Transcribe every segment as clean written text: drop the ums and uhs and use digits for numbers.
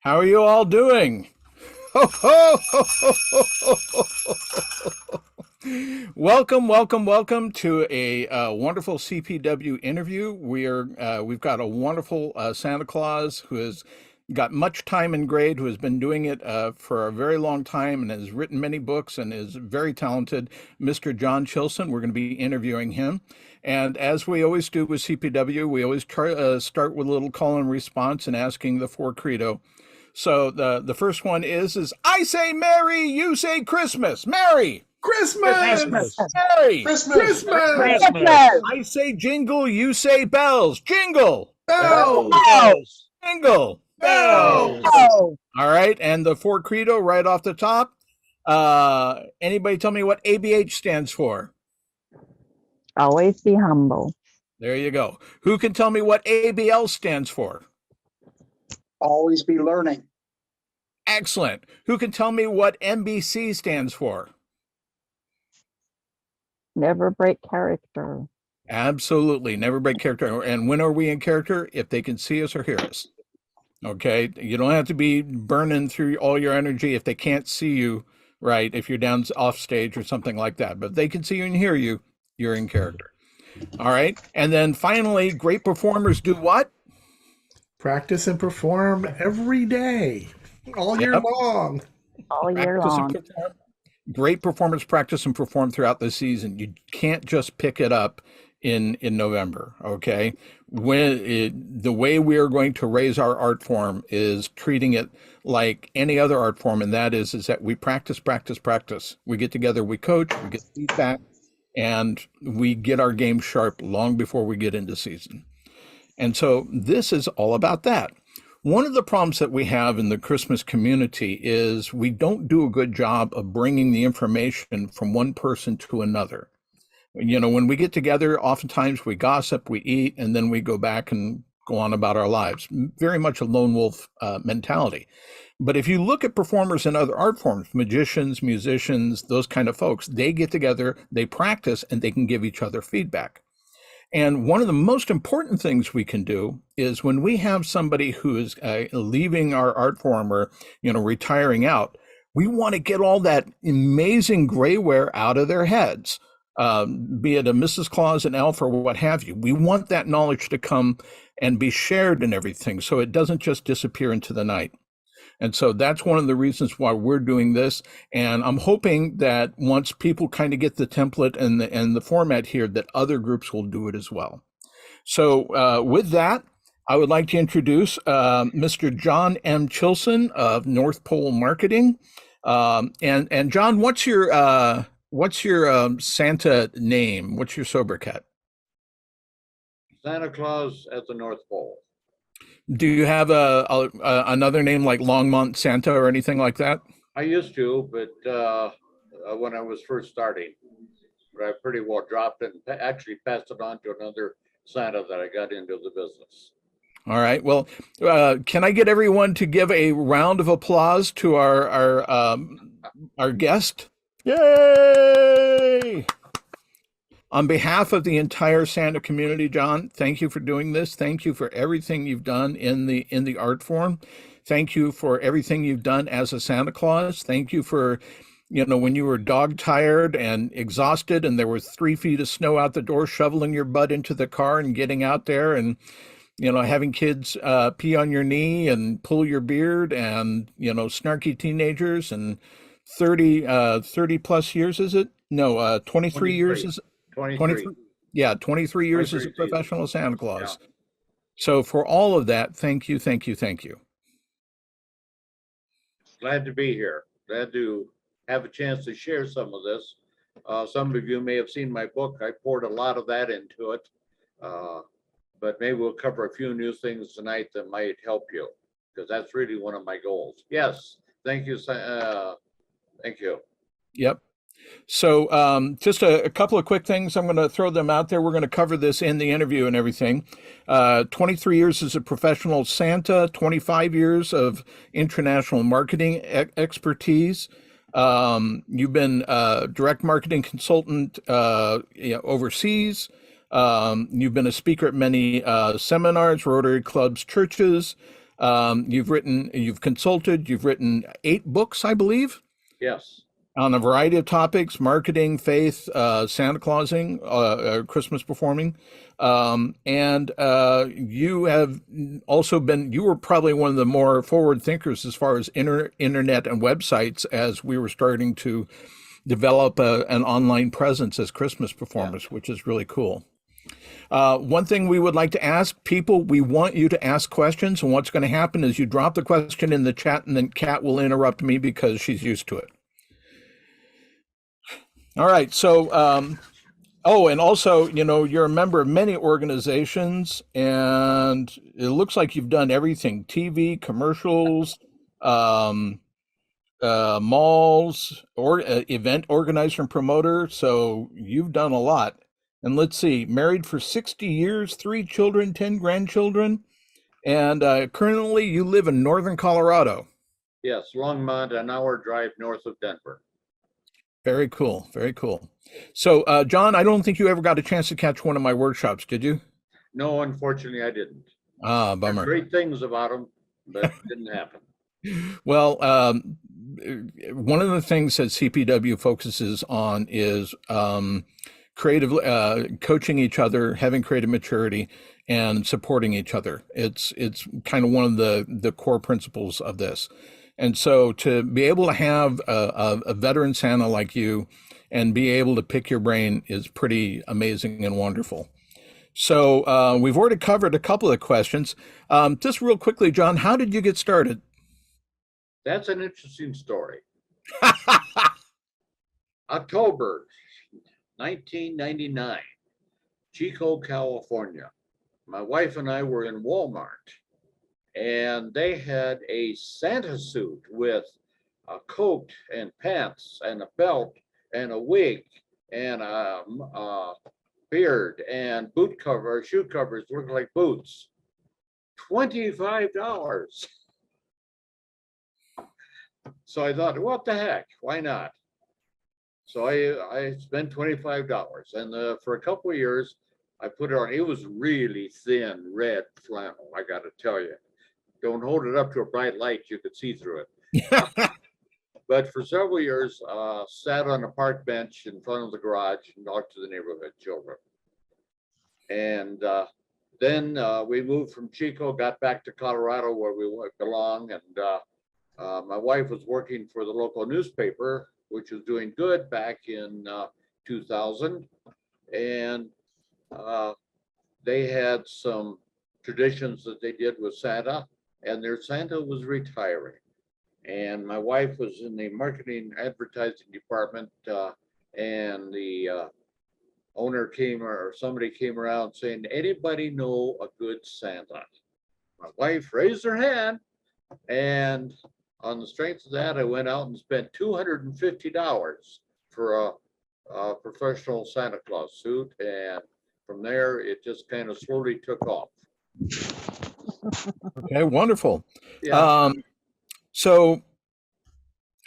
How are you all doing? Ho, ho, ho, ho, ho, ho, ho. Welcome to a wonderful CPW interview. We've got a wonderful Santa Claus who has got much time and grade, who has been doing it for a very long time and has written many books and is very talented, Mr. John Chilson. We're going to be interviewing him. And as we always do with CPW, we always start with a little call and response and asking the four credo. So the first one is I say Merry, you say Christmas. Merry. Christmas! Merry. Christmas! I say jingle, you say bells. Jingle. Bells! Jingle. Bells! All right, and the four credo right off the top. Anybody tell me what ABH stands for? Always be humble. There you go. Who can tell me what ABL stands for? Always be learning. Excellent. Who can tell me what MBC stands for? Never break character. Absolutely. Never break character. And when are we in character? If they can see us or hear us. Okay. You don't have to be burning through all your energy if they can't see you, right? If you're down off stage or something like that. But if they can see you and hear you, you're in character. All right. And then finally, great performers do what? Practice and perform every day, all year long. All year long. Great performance, practice and perform throughout the season. You can't just pick it up in November, okay? The way we are going to raise our art form is treating it like any other art form, and that is that we practice. We get together, we coach, we get feedback, and we get our game sharp long before we get into season. And so this is all about that. One of the problems that we have in the Christmas community is we don't do a good job of bringing the information from one person to another. You know, when we get together, oftentimes we gossip, we eat, and then we go back and go on about our lives. Very much a lone wolf mentality. But if you look at performers in other art forms, magicians, musicians, those kind of folks, they get together, they practice, and they can give each other feedback. And one of the most important things we can do is when we have somebody who is leaving our art form or, retiring out, we want to get all that amazing grayware out of their heads, be it a Mrs. Claus, an elf, or what have you. We want that knowledge to come and be shared and everything, so it doesn't just disappear into the night. And so that's one of the reasons why we're doing this. And I'm hoping that once people kind of get the template and the format here, that other groups will do it as well. So with that, I would like to introduce Mr. John M. Chilson of North Pole Marketing. And John, what's your Santa name? What's your sobriquet? Santa Claus at the North Pole. Do you have another name like Longmont Santa or anything like that? I used to, but when I was first starting, but I pretty well dropped it and actually passed it on to another Santa that I got into the business. All right. Well, can I get everyone to give a round of applause to our guest? Yay! On behalf of the entire Santa community, John, thank you for doing this. Thank you for everything you've done in the art form. Thank you for everything you've done as a Santa Claus. Thank you for, when you were dog tired and exhausted and there was 3 feet of snow out the door, shoveling your butt into the car and getting out there and, having kids pee on your knee and pull your beard and, snarky teenagers and 30 plus years, is it? No, 23 years is it? 23. Yeah, 23 years as a professional Santa Claus. Yeah. So for all of that, thank you. Glad to be here. Glad to have a chance to share some of this. Some of you may have seen my book. I poured a lot of that into it. But maybe we'll cover a few new things tonight that might help you, because that's really one of my goals. Yes, thank you. Thank you. Yep. So just a couple of quick things. I'm going to throw them out there. We're going to cover this in the interview and everything. 23 years as a professional Santa, 25 years of international marketing expertise. You've been a direct marketing consultant overseas. You've been a speaker at many seminars, Rotary clubs, churches. You've consulted, you've written 8 books, I believe, Yes. on a variety of topics: marketing, faith, Santa Clausing, Christmas performing. And you have also you were probably one of the more forward thinkers as far as internet and websites as we were starting to develop an online presence as Christmas performers, which is really cool. One thing we would like to ask people, we want you to ask questions. And what's going to happen is you drop the question in the chat and then Kat will interrupt me because she's used to it. All right. So, and also, you're a member of many organizations and it looks like you've done everything: TV, commercials, malls, or event organizer and promoter. So you've done a lot. And let's see, married for 60 years, 3 children, 10 grandchildren. And currently you live in Northern Colorado. Yes, Longmont, an hour drive north of Denver. Very cool. Very cool. So, John, I don't think you ever got a chance to catch one of my workshops, did you? No, unfortunately, I didn't. Ah, bummer. Great things about them, but it didn't happen. Well, one of the things that CPW focuses on is creative, coaching each other, having creative maturity, and supporting each other. It's kind of one of the core principles of this. And so to be able to have a veteran Santa like you and be able to pick your brain is pretty amazing and wonderful. So we've already covered a couple of questions. Just real quickly, John, how did you get started? That's an interesting story. October 1999, Chico, California. My wife and I were in Walmart, and they had a Santa suit with a coat and pants and a belt and a wig and a beard and boot cover, shoe covers look like boots. $25. So I thought, what the heck? Why not? So I spent $25, and for a couple of years, I put it on. It was really thin red flannel, I got to tell you. Don't hold it up to a bright light; you could see through it. But for several years, sat on a park bench in front of the garage and talked to the neighborhood children. And then we moved from Chico, got back to Colorado where we belong, and my wife was working for the local newspaper, which was doing good back in 2000. And they had some traditions that they did with Santa, and their Santa was retiring. And my wife was in the marketing advertising department, and the owner came, or somebody came around saying, anybody know a good Santa? My wife raised her hand, and on the strength of that, I went out and spent $250 for a professional Santa Claus suit. And from there, it just kind of slowly took off. Okay, wonderful. Yeah. So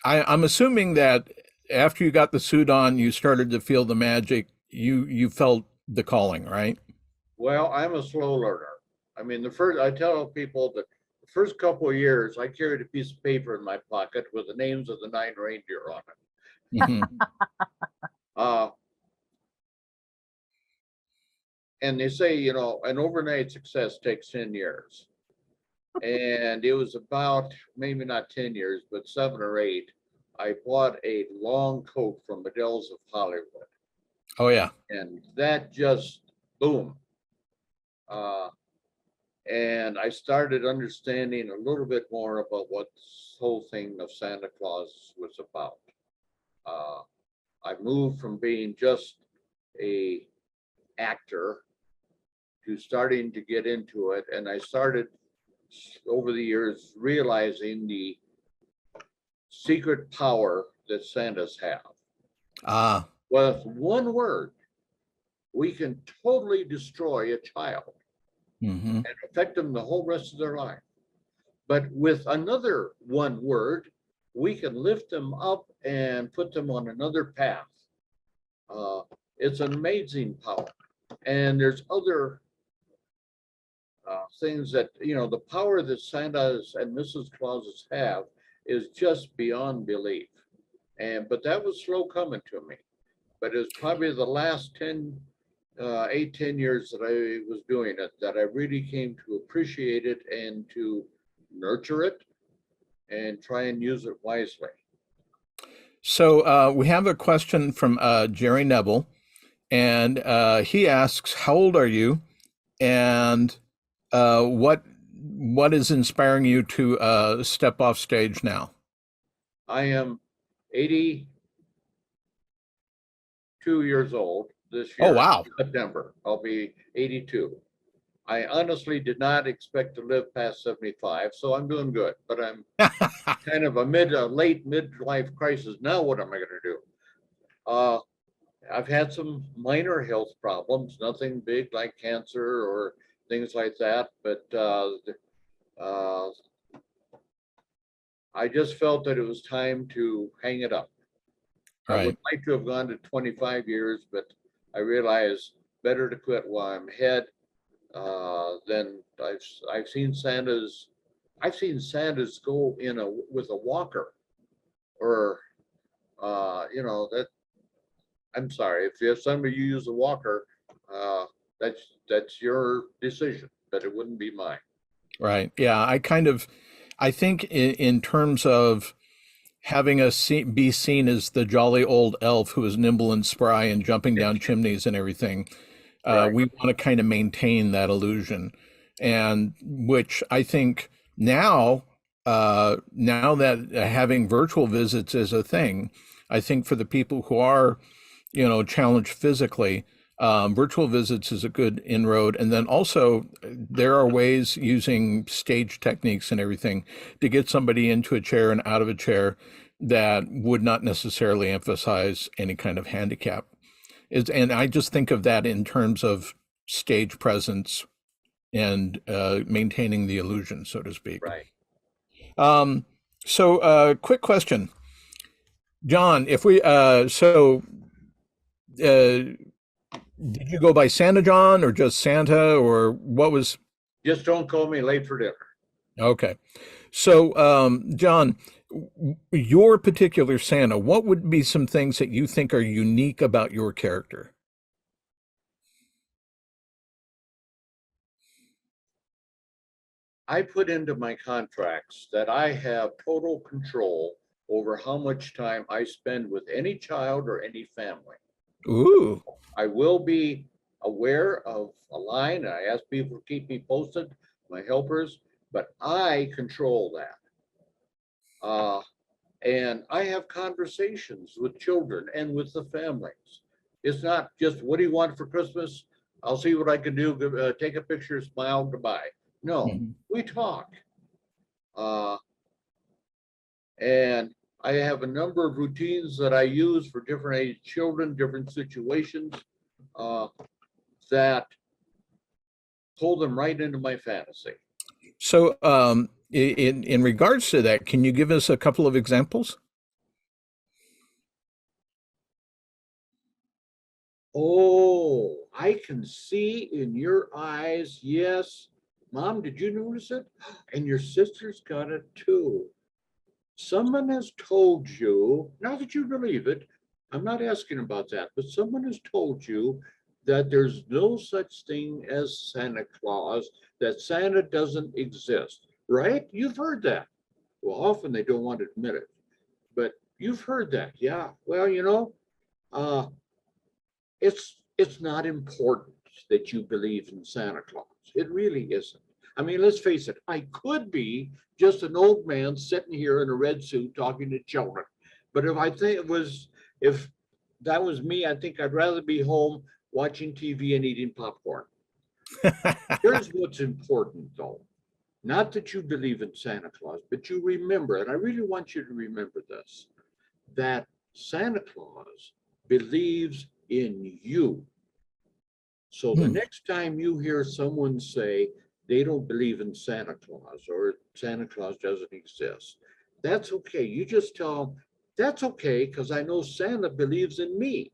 I'm assuming that after you got the suit on, you started to feel the magic. You felt the calling, right? Well, I'm a slow learner. I mean, I tell people that the first couple of years, I carried a piece of paper in my pocket with the names of the 9 reindeer on it. Mm-hmm. And they say, an overnight success takes 10 years. And it was about, maybe not 10 years, but 7 or 8. I bought a long coat from Models of Hollywood. Oh, yeah. And that just, boom. And I started understanding a little bit more about what this whole thing of Santa Claus was about. I moved from being just a actor to starting to get into it. And I started over the years realizing the secret power that Santas have. With one word, we can totally destroy a child and affect them the whole rest of their life. But with another one word, we can lift them up and put them on another path. It's an amazing power. And there's other things that, the power that Santa's and Mrs. Clauses have is just beyond belief. But that was slow coming to me. But it's probably the last 10 years that I was doing it, that I really came to appreciate it and to nurture it and try and use it wisely. So we have a question from Jerry Neville, and he asks, how old are you, and what is inspiring you to step off stage now? I am 82 years old this year. Oh, wow. September, I'll be 82. I honestly did not expect to live past 75, so I'm doing good, but I'm kind of a late midlife crisis. Now, what am I going to do? I've had some minor health problems, nothing big like cancer or things like that, but I just felt that it was time to hang it up. Right. I would like to have gone to 25 years, but I realized better to quit while I'm ahead. Then I've seen Santas go with a walker, or that. I'm sorry, if somebody you use a walker, that's your decision, but it wouldn't be mine. Right. Yeah. I think in terms of having be seen as the jolly old elf who is nimble and spry and jumping down chimneys and everything, Right. we want to kind of maintain that illusion, and which I think now that having virtual visits is a thing, I think for the people who are, challenged physically, virtual visits is a good inroad. And then also there are ways using stage techniques and everything to get somebody into a chair and out of a chair that would not necessarily emphasize any kind of handicap. And I just think of that in terms of stage presence and maintaining the illusion, so to speak. Right. So quick question, John, if we, did you go by Santa John or just Santa, or what was? Just don't call me late for dinner. Okay. So, John, your particular Santa, what would be some things that you think are unique about your character? I put into my contracts that I have total control over how much time I spend with any child or any family. Ooh. I will be aware of a line. I ask people to keep me posted, my helpers, but I control that. And I have conversations with children and with the families. It's not just, what do you want for Christmas? I'll see what I can do. Take a picture, smile, goodbye. No, we talk. And I have a number of routines that I use for different age children, different situations, that pull them right into my fantasy. So, in regards to that, can you give us a couple of examples? Oh, I can see in your eyes. Yes. Mom, did you notice it? And your sister's got it too. Someone has told you, not that you believe it, I'm not asking about that, but someone has told you that there's no such thing as Santa Claus, that Santa doesn't exist, right? You've heard that. Well, often they don't want to admit it, but you've heard that. Yeah. Well, it's not important that you believe in Santa Claus. It really isn't. I mean, let's face it, I could be just an old man sitting here in a red suit talking to children. But if that was me, I think I'd rather be home watching TV and eating popcorn. Here's what's important, though. Not that you believe in Santa Claus, but you remember, and I really want you to remember this, that Santa Claus believes in you. So the next time you hear someone say they don't believe in Santa Claus or Santa Claus doesn't exist, that's okay. You just tell them, that's okay, because I know Santa believes in me.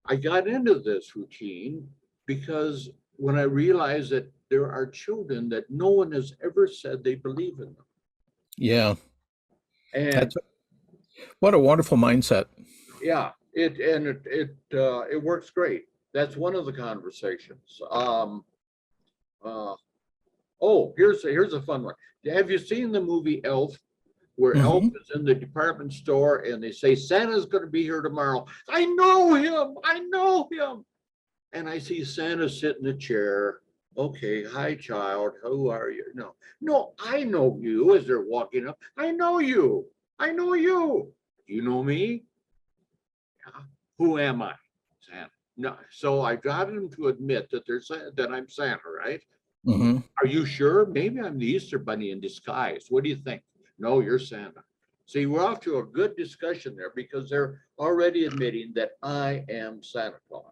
I got into this routine because when I realized that there are children that no one has ever said they believe in them. Yeah. And That's what a wonderful mindset. yeah, it works great. That's one of the conversations. Here's a fun one. Have you seen the movie Elf, where Elf Mhm. is in the department store and they say Santa's going to be here tomorrow? I know him. I know him. And I see Santa sit in the chair. Okay, hi, child. Who are you? No, no, I know you. As they're walking up, I know you. I know you. You know me? Yeah. Who am I? Santa. No. So I got him to admit that I'm Santa, right? Mhm. Are you sure? Maybe I'm the Easter Bunny in disguise. What do you think? No, you're Santa. See, we're off to a good discussion there because they're already admitting that I am Santa Claus.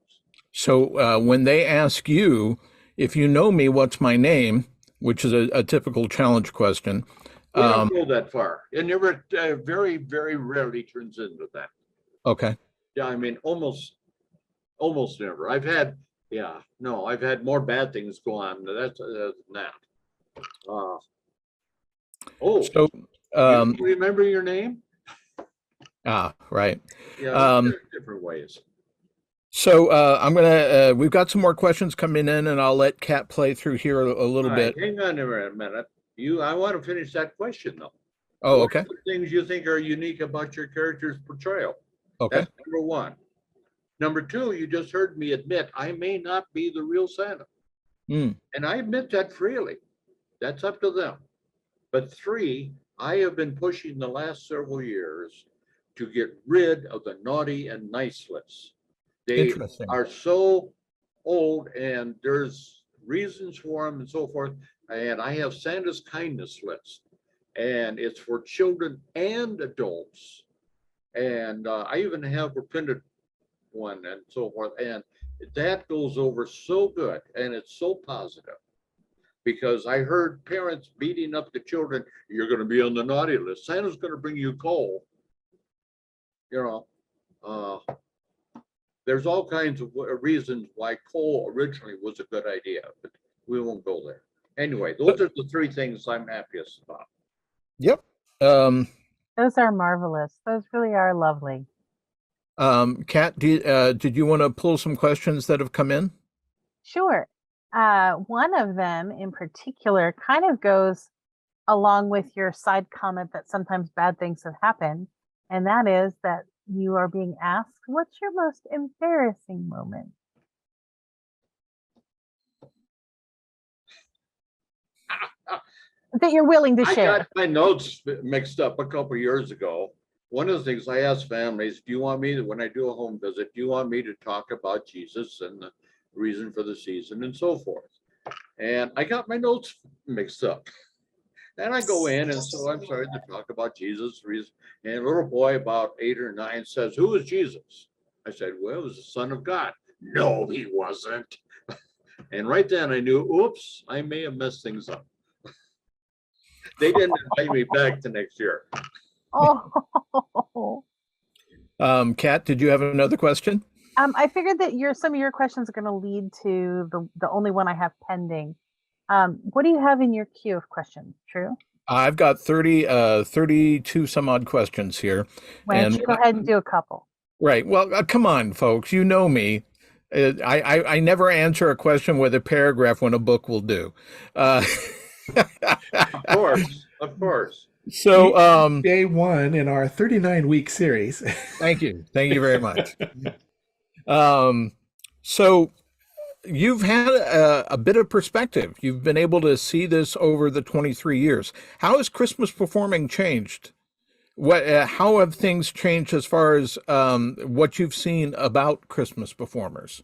So when they ask you, if you know me, what's my name, which is a typical challenge question. We don't go that far. It never, very, very rarely turns into that. Okay. Yeah, I mean, almost never. I've had more bad things go on. That's than that. Oh, So, you remember your name? right. Yeah, Um, different ways. so we've got some more questions coming in, and I'll let Kat play through here a little All right, bit. hang on a minute. I want to finish that question though. Oh, What okay. are the things you think are unique about your character's portrayal? Okay. That's number one. Number two, you just heard me admit I may not be the real Santa. Mm. And I admit that freely. That's up to them. But three, I have been pushing the last several years to get rid of the naughty and nice lists. They Interesting. are so old and there's reasons for them and so forth. And I have Santa's kindness list, and it's for children and adults. And I even have a printed one and so forth. And that goes over so good and it's so positive because I heard parents beating up the children. You're going to be on the naughty list. Santa's going to bring you coal. You know, there's all kinds of reasons why coal originally was a good idea, but we won't go there. Anyway, those are the three things I'm happiest about. Yep. Um, Those are marvelous. Those really are lovely. Kat, did you want to pull some questions that have come in? Sure. One of them in particular kind of goes along with your side comment that sometimes bad things have happened. And that is that you are being asked, what's your most embarrassing moment? That you're willing to I share. got my notes mixed up a couple of years ago. One of the things I asked families, do you want me to, when I do a home visit, do you want me to talk about Jesus and the reason for the season and so forth? And I got my notes mixed up. And I go in, and so I'm starting to talk about Jesus' reason. And a little boy about 8 or 9 says, "Who is Jesus?" I said, "Well, he was the Son of God." "No, he wasn't." And right then I knew, oops, I may have messed things up. They didn't invite me back the next year. Oh. Kat, did you have another question? I figured that some of your questions are going to lead to the only one I have pending. What do you have in your queue of questions, True? I've got 32 some odd questions here. Why don't you go ahead and do a couple? Right. Well, come on, folks. You know me. I never answer a question with a paragraph when a book will do. Of course, of course. So, day one in our 39-week series. thank you very much. So you've had a bit of perspective. You've been able to see this over the 23 years. How has Christmas performing changed? How have things changed as far as what you've seen about Christmas performers?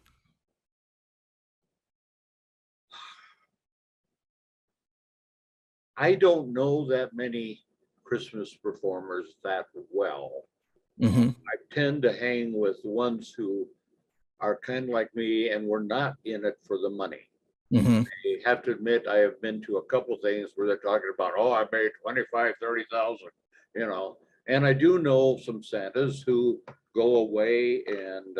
I don't know that many Christmas performers that well. Mm-hmm. I tend to hang with the ones who are kind of like me and we're not in it for the money. Mm-hmm. I have to admit, I have been to a couple things where they're talking about, oh, I made 25, 30,000, and I do know some Santas who go away and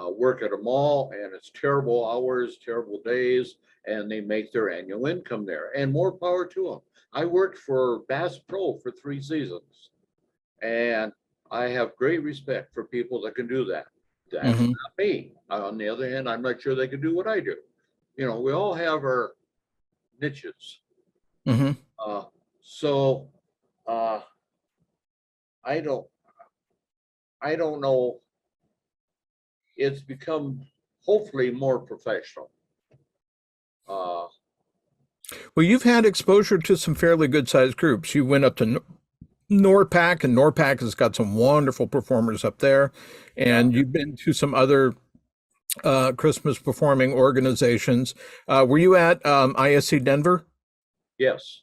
work at a mall, and it's terrible hours, terrible days, and they make their annual income there, and more power to them. I worked for Bass Pro for 3 seasons, and I have great respect for people that can do that. That's Mhm. not me. On the other hand, I'm not sure they can do what I do. You know, we all have our niches. Mhm. So I don't know. It's become hopefully more professional. Uh, Well, you've had exposure to some fairly good sized groups. You went up to NORPAC, and NORPAC has got some wonderful performers up there. And you've been to some other Christmas performing organizations. Were you at ISC Denver? yes.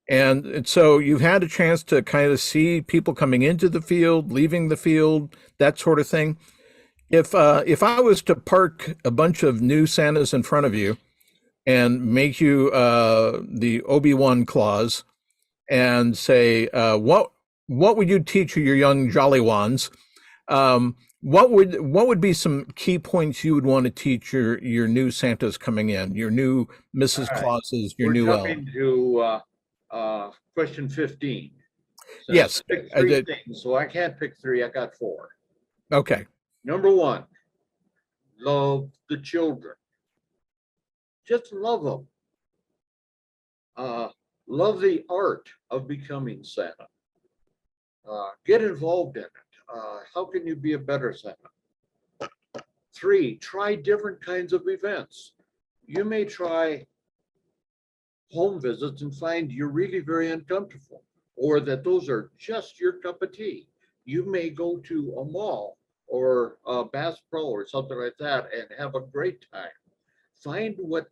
And so you've had a chance to kind of see people coming into the field, leaving the field, that sort of thing. If I was to park a bunch of new Santas in front of you and make you the Obi-Wan clause and say, what would you teach your young Jolly Ones? What would be some key points you would want to teach your new Santas coming in, your new Mrs. All right. Clauses, your We're new jumping to question 15. So Yes, pick I 3 did. things. So I can't pick 3. I got 4. Okay. Number 1, love the children. Just love them. Love the art of becoming Santa. Get involved in it. How can you be a better Santa? 3, try different kinds of events. You may try home visits and find you're really very uncomfortable, or that those are just your cup of tea. You may go to a mall or a Bass Pro or something like that and have a great time. Find what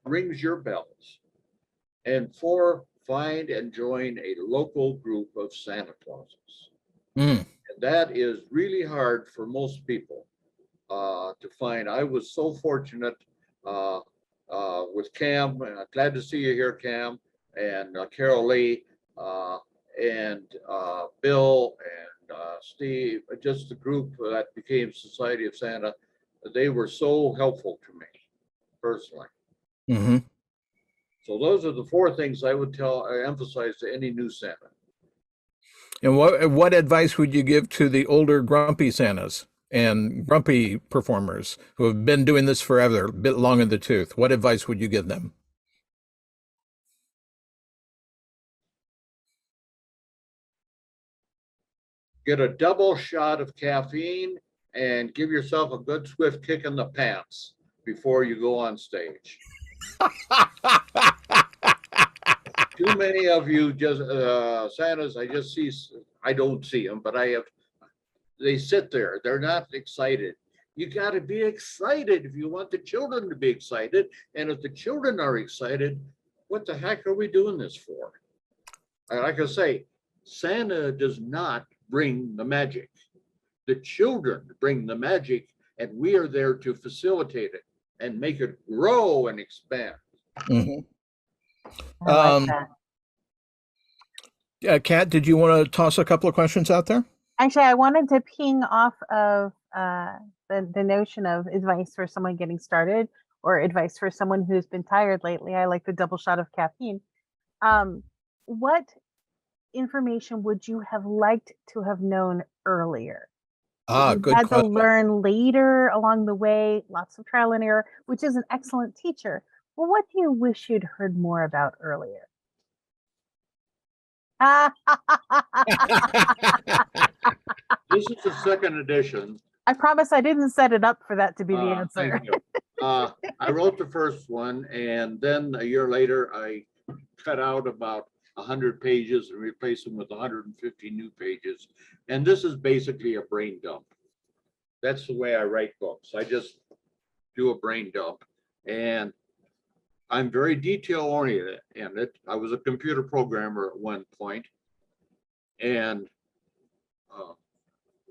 rings your bells. And 4, find and join a local group of Santa Clauses. Mm. And that is really hard for most people to find. I was so fortunate with Cam. Glad to see you here, Cam, and Carol Lee, and Bill and Steve, just the group that became Society of Santa. They were so helpful to me personally. Hmm. So those are the 4 things I would emphasize to any new Santa. And what advice would you give to the older grumpy Santas and grumpy performers who have been doing this forever, a bit long in the tooth? What advice would you give them? Get a double shot of caffeine and give yourself a good swift kick in the pants before you go on stage. Too many of you just Santas, I don't see them, but they sit there. They're not excited. You got to be excited if you want the children to be excited. And if the children are excited, what the heck are we doing this for? Like I say, Santa does not bring the magic. The children bring the magic, and we are there to facilitate it and make it grow and expand. Mm-hmm. I like that. Kat, did you want to toss a couple of questions out there? Actually, I wanted to ping off of the notion of advice for someone getting started or advice for someone who's been tired lately. I like the double shot of caffeine. What information would you have liked to have known earlier? You Good had to question. learn later along the way, lots of trial and error, which is an excellent teacher. Well, what do you wish you'd heard more about earlier? This is the second edition. I promise I didn't set it up for that to be the answer. Thank you. I wrote the first one, and then a year later, I cut out about 100 pages and replaced them with 150 new pages. And this is basically a brain dump. That's the way I write books. I just do a brain dump, and I'm very detail oriented. And I was a computer programmer at one point, and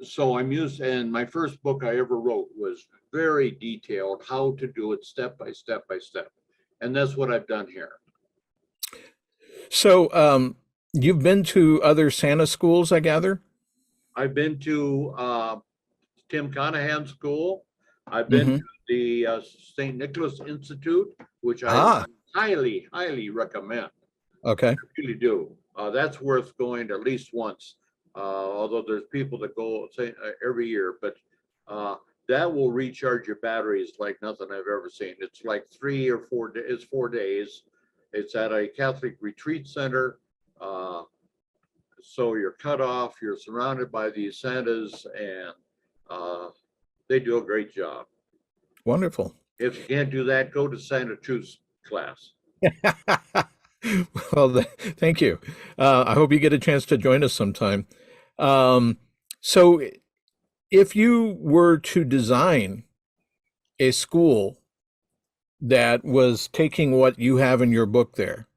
so I'm used. And my first book I ever wrote was very detailed, how to do it step by step by step, and that's what I've done here. So you've been to other Santa schools, I gather? I've been to Tim Conahan's school. I've been Mhm. to the St. Nicholas Institute, which I Ah, highly, highly recommend. okay. Really do. That's worth going to at least once. Although there's people that go say, every year, but that will recharge your batteries like nothing I've ever seen. It's like 3 or 4 days. It's 4 days. It's at a Catholic retreat center. So you're cut off. You're surrounded by these Santas, and they do a great job. Wonderful. If you can't do that, go to Santa Cruz class. Well, thank you. I hope you get a chance to join us sometime. So, if you were to design a school that was taking what you have in your book there,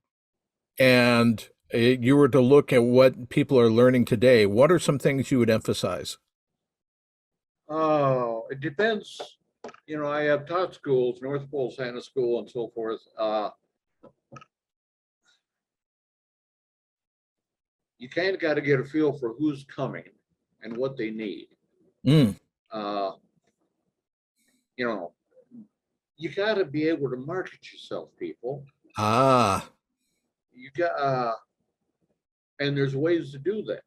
and you were to look at what people are learning today, what are some things you would emphasize? Oh, it depends. You know, I have taught schools, North Pole Santa School and so forth. You kind of got to get a feel for who's coming and what they need. Mm. Uh, you know, you got to be able to market yourself, people. Ah, You got, and there's ways to do that.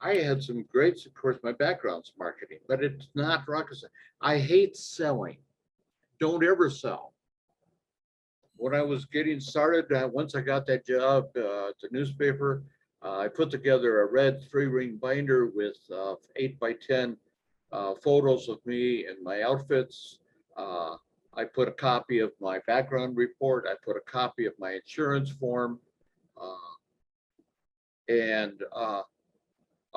I had some great, of course, my background's marketing, but it's not rocket science. I hate selling. Don't ever sell. When I was getting started, once I got that job at the newspaper, I put together a red 3-ring binder with 8x10 photos of me and my outfits. I put a copy of my background report. I put a copy of my insurance form and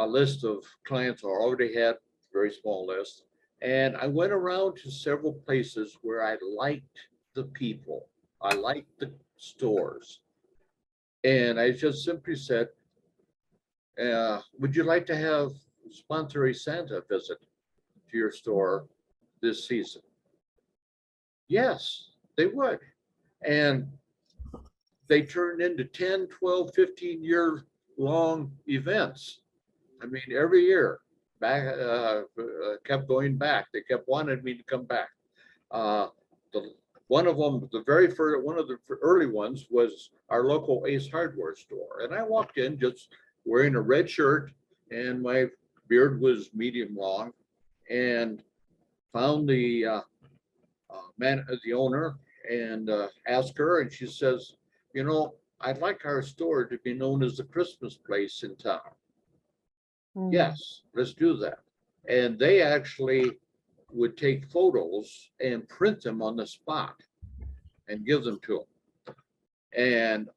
a list of clients I already had, very small list. And I went around to several places where I liked the people. I liked the stores. And I just simply said, would you like to have sponsor a Santa visit to your store this season? Yes, they would. And they turned into 10, 12, 15-year long events. I mean, every year back, kept going back. They kept wanting me to come back. The one of them, the very first, one of the early ones was our local Ace Hardware store. And I walked in just wearing a red shirt and my beard was medium long, and found the the owner, and asked her, and she says, you know, I'd like our store to be known as the Christmas place in town. Mm. Yes, let's do that. And they actually would take photos and print them on the spot and give them to them. And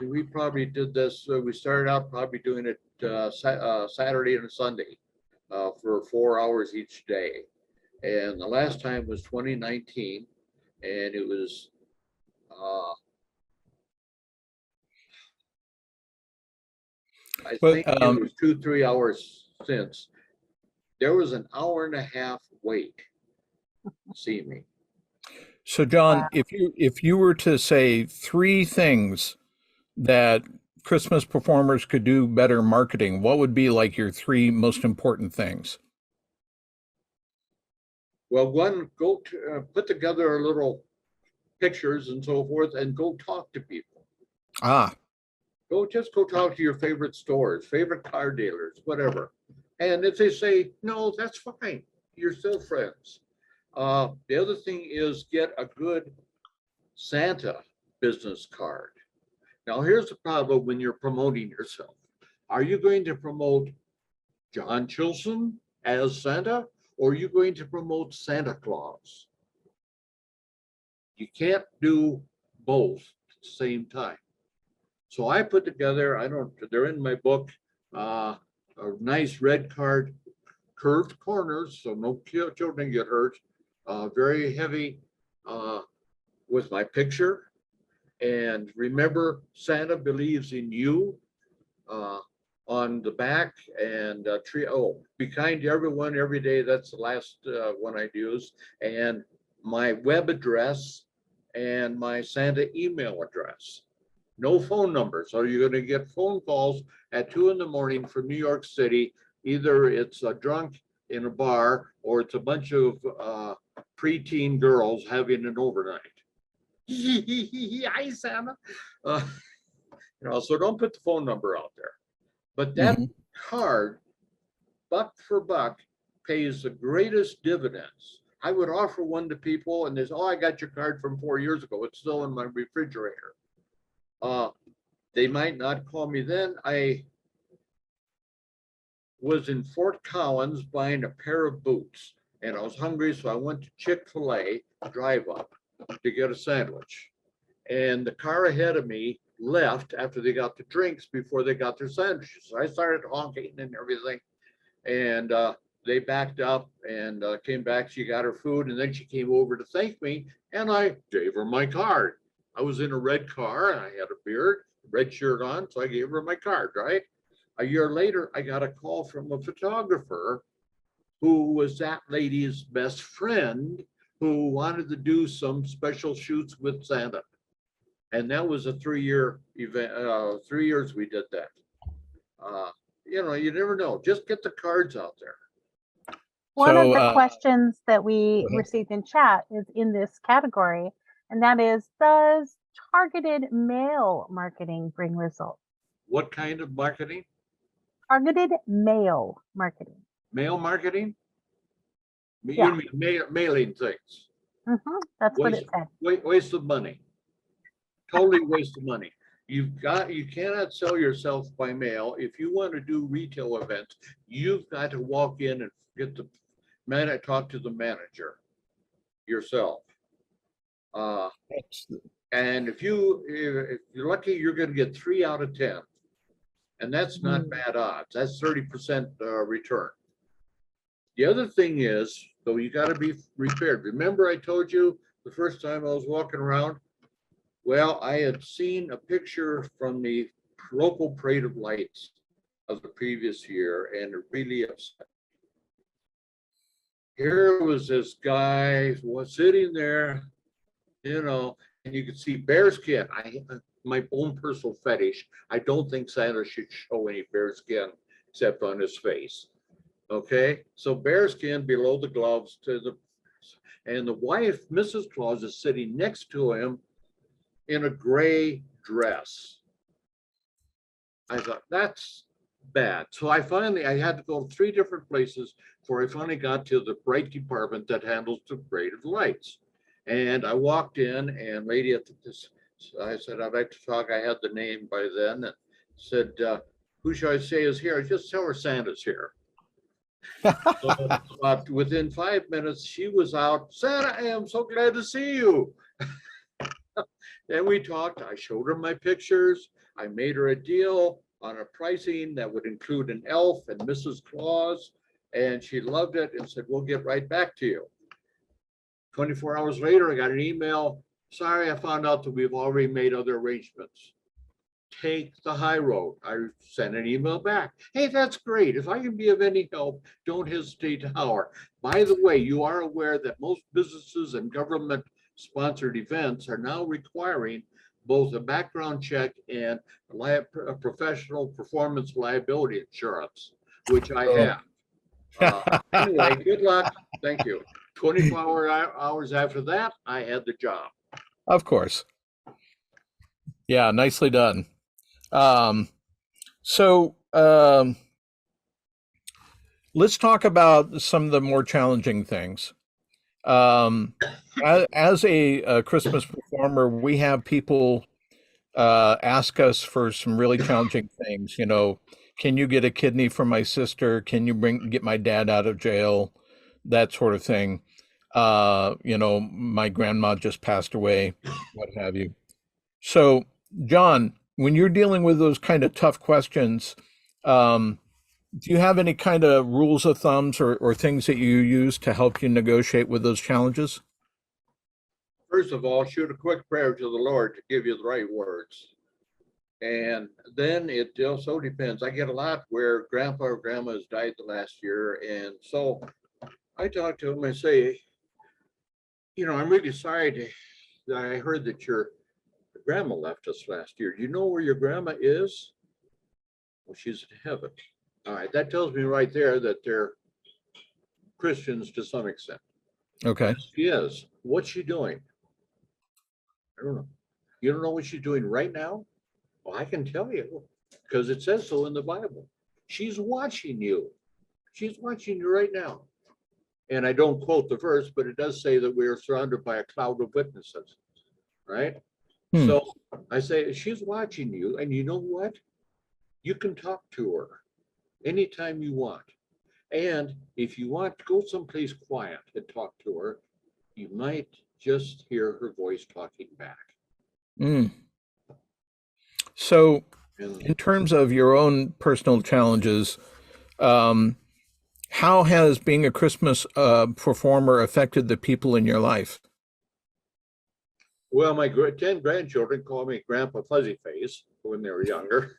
we probably did this, we started out probably doing it Saturday and Sunday for 4 hours each day. And the last time was 2019, and it was I well, think it was 2-3 hours since. There was an hour and a half wait to see me. so John, Wow. if you were to say three things that Christmas performers could do better marketing, what would be like your three most important things? Well, one, go to put together a little pictures and so forth, and go talk to people. Ah, Go talk to your favorite stores, favorite car dealers, whatever. And if they say no, that's fine. You're still friends. The other thing is get a good Santa business card. Now, here's the problem when you're promoting yourself. Are you going to promote John Chilson as Santa, or are you going to promote Santa Claus? You can't do both at the same time. So I put together, they're in my book, a nice red card, curved corners, so no children get hurt, very heavy with my picture. And remember, Santa believes in you on the back, and be kind to everyone every day. That's the last one I'd use. And my web address and my Santa email address. No phone number. So you're going to get phone calls at 2 a.m. from New York City. Either it's a drunk, in a bar, or it's a bunch of preteen girls having an overnight. Hi, Santa. So don't put the phone number out there. But that card, buck for buck, pays the greatest dividends. I would offer one to people and there's, oh, I got your card from 4 years ago. It's still in my refrigerator. They might not call me then. I was in Fort Collins buying a pair of boots and I was hungry. So I went to Chick-fil-A, drive up to get a sandwich. And the car ahead of me left after they got the drinks before they got their sandwiches. So I started honking and everything. And they backed up and came back. She got her food and then she came over to thank me and I gave her my card. I was in a red car and I had a beard, red shirt on, so I gave her my card, right? A year later, I got a call from a photographer who was that lady's best friend who wanted to do some special shoots with Santa. And that was a 3-year event. 3 years we did that. You never know. Just get the cards out there. One of the questions that we received in chat is in this category, and that is, does targeted mail marketing bring results? What kind of marketing? Targeted mail marketing. Mail marketing? Yeah. You mean mailing things? That's what it said. Waste of money. Totally waste of money. You cannot sell yourself by mail. If you want to do retail events, you've got to walk in and get the man, talk to the manager yourself. And if you're lucky, you're going to get 3 out of 10, and that's not bad odds. That's 30% return. The other thing is, though, you got to be prepared. Remember, I told you the first time I was walking around. Well, I had seen a picture from the local Parade of Lights of the previous year, and it really upset. Here was this guy was sitting there, and you could see bearskin. My own personal fetish. I don't think Santa should show any bearskin except on his face. Okay, so bearskin below the gloves and the wife, Mrs. Claus, is sitting next to him in a gray dress. I thought, that's bad. So I had to go 3 different places before I finally got to the bright department that handles the Parade of Lights. And I walked in and lady at this, I said, I'd like to talk. I had the name by then and said, who should I say is here? Just tell her Santa's here. But within 5 minutes, she was out. Santa, I am so glad to see you. Then we talked. I showed her my pictures. I made her a deal on a pricing that would include an elf and Mrs. Claus, and she loved it and said, we'll get right back to you. 24 hours later, I got an email. Sorry, I found out that we've already made other arrangements. Take the high road. I sent an email back. Hey, that's great. If I can be of any help, don't hesitate to holler. By the way, you are aware that most businesses and government sponsored events are now requiring both a background check and a professional performance liability insurance, which I have. Anyway, good luck. Thank you. 24 hours after that, I had the job. Of course. Yeah, nicely done. Let's talk about some of the more challenging things. As a Christmas performer, we have people ask us for some really challenging things. Can you get a kidney for my sister? Can you get my dad out of jail? That sort of thing. My grandma just passed away, what have you. So, John, when you're dealing with those kind of tough questions, do you have any kind of rules of thumbs or things that you use to help you negotiate with those challenges? First of all, shoot a quick prayer to the Lord to give you the right words. And then it also depends. I get a lot where grandpa or grandma has died the last year. And so I talk to them and say, I'm really sorry that I heard that your grandma left us last year. Do you know where your grandma is? Well, she's in heaven. All right, that tells me right there that they're Christians to some extent. Okay. She is. What's she doing? I don't know. You don't know what she's doing right now? Well, I can tell you because it says so in the Bible. She's watching you. She's watching you right now. And I don't quote the verse, but it does say that we are surrounded by a cloud of witnesses, right? Hmm. So I say, she's watching you, and you know what? You can talk to her anytime you want. And if you want to go someplace quiet and talk to her, you might just hear her voice talking back. Mm. So, And in terms of your own personal challenges, how has being a Christmas performer affected the people in your life? well, my 10 grandchildren call me Grandpa Fuzzy Face when they were younger.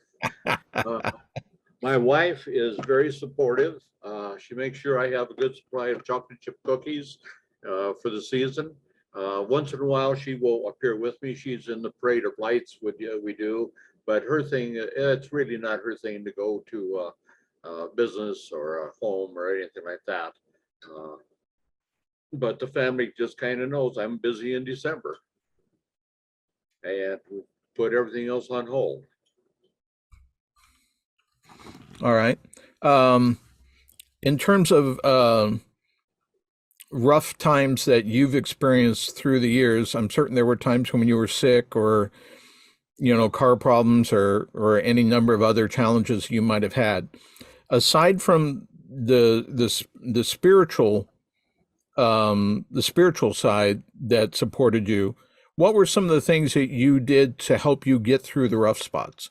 My wife is very supportive. She makes sure I have a good supply of chocolate chip cookies for the season. Once in a while, she will appear with me. She's in the parade of lights, we do, but her thing, it's really not her thing to go to business or a home or anything like that. But the family just kind of knows I'm busy in December and put everything else on hold. All right. In terms of rough times that you've experienced through the years, I'm certain there were times when you were sick or, car problems or any number of other challenges you might have had. Aside from the spiritual side that supported you, what were some of the things that you did to help you get through the rough spots?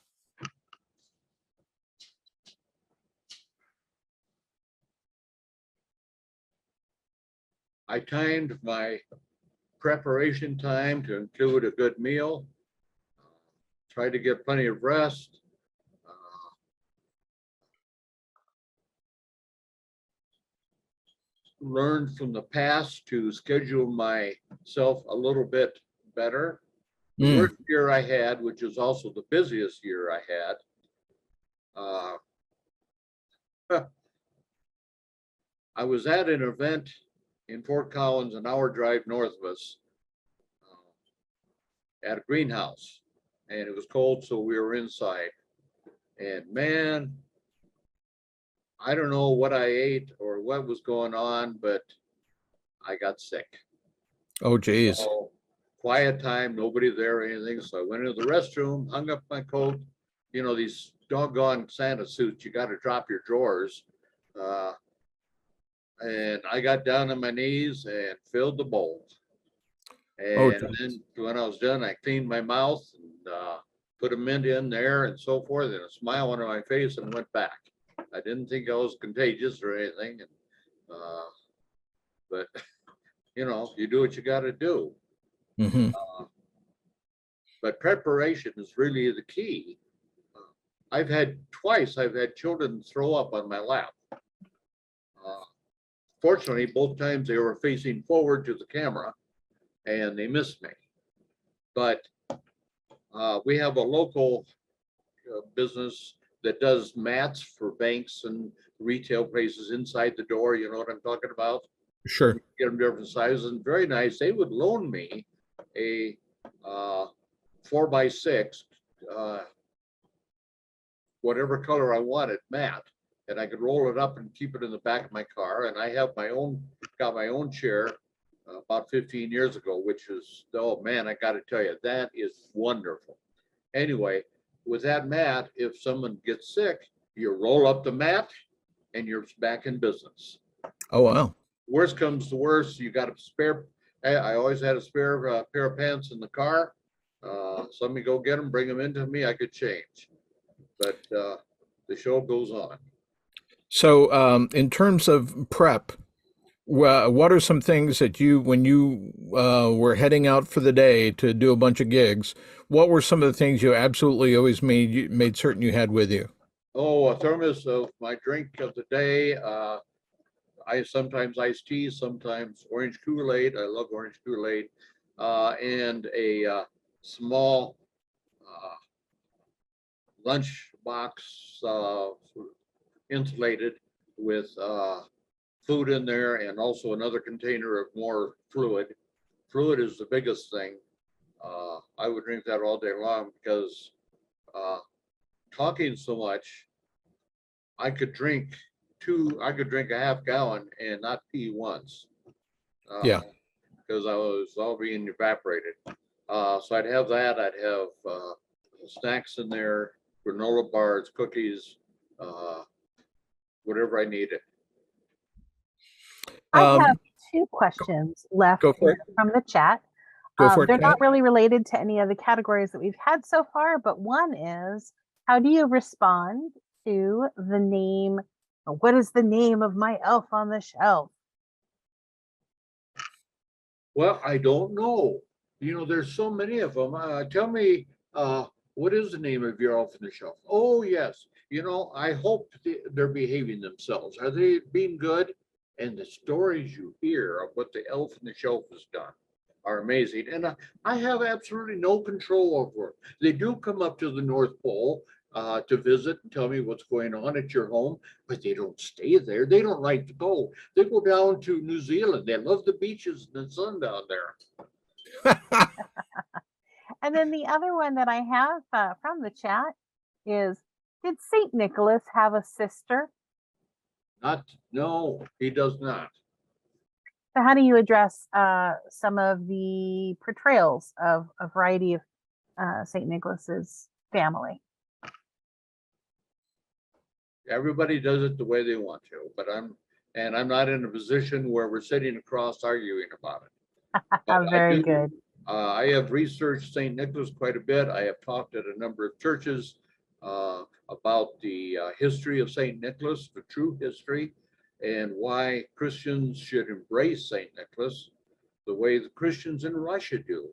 I timed my preparation time to include a good meal, try to get plenty of rest, learn from the past to schedule myself a little bit better. The Mm. worst year I had, which is also the busiest year I had, I was at an event in Fort Collins, an hour drive north of us, at a greenhouse, and it was cold, so we were inside. And man, I don't know what I ate or what was going on, but I got sick. Oh, geez. So quiet time, nobody there or anything. So I went into the restroom, hung up my coat. These doggone Santa suits, you got to drop your drawers. And I got down on my knees and filled the bowl. Oh, And geez. then when I was done, I cleaned my mouth and put a mint in there and so forth, and a smile on my face and went back. I didn't think I was contagious or anything. But you do what you got to do. Mm-hmm. But preparation is really the key. I've had children throw up on my lap. Fortunately, both times they were facing forward to the camera and they missed me. But we have a local business that does mats for banks and retail places inside the door. You know what I'm talking about? Sure. Get them different sizes and very nice. They would loan me a 4x6, whatever color I wanted, mat, and I could roll it up and keep it in the back of my car. And I have got my own chair about 15 years ago, which is, oh man, I got to tell you, that is wonderful. Anyway, with that mat, if someone gets sick, you roll up the mat and you're back in business. Oh, wow. Worst comes to worst, you got a spare. I always had a spare pair of pants in the car. Somebody go get them, bring them into me, I could change. But the show goes on. So, in terms of prep, what are some things that when you were heading out for the day to do a bunch of gigs, what were some of the things you absolutely always made certain you had with you? Oh, a thermos of my drink of the day. I sometimes iced tea, sometimes orange Kool-Aid. I love orange Kool-Aid. And a small lunch box, insulated with food in there and also another container of more fluid. Fluid is the biggest thing. I would drink that all day long because talking so much, I could drink a half gallon and not pee once. Yeah. Because I was all being evaporated. So I'd have that. I'd have snacks in there, granola bars, cookies, whatever I needed. I have two questions left Go for it. from the chat. Go for it, They're Kat. not really related to any of the categories that we've had so far, but one is, how do you respond to the name, or what is the name of my elf on the shelf? Well, I don't know. There's so many of them. Tell me, what is the name of your elf on the shelf? Oh, yes. I hope they're behaving themselves. Are they being good? And the stories you hear of what the elf on the shelf has done are amazing. And I have absolutely no control over them. They do come up to the North Pole to visit and tell me what's going on at your home, but they don't stay there. They don't like to go. They go down to New Zealand. They love the beaches and the sun down there. And then the other one that I have from the chat is, did St. Nicholas have a sister? No, he does not. So how do you address some of the portrayals of a variety of St. Nicholas's family? Everybody does it the way they want to, but I'm not in a position where we're sitting across arguing about it. Very good. I have researched St. Nicholas quite a bit. I have talked at a number of churches about the history of St. Nicholas, the true history, and why Christians should embrace St. Nicholas the way the Christians in Russia do.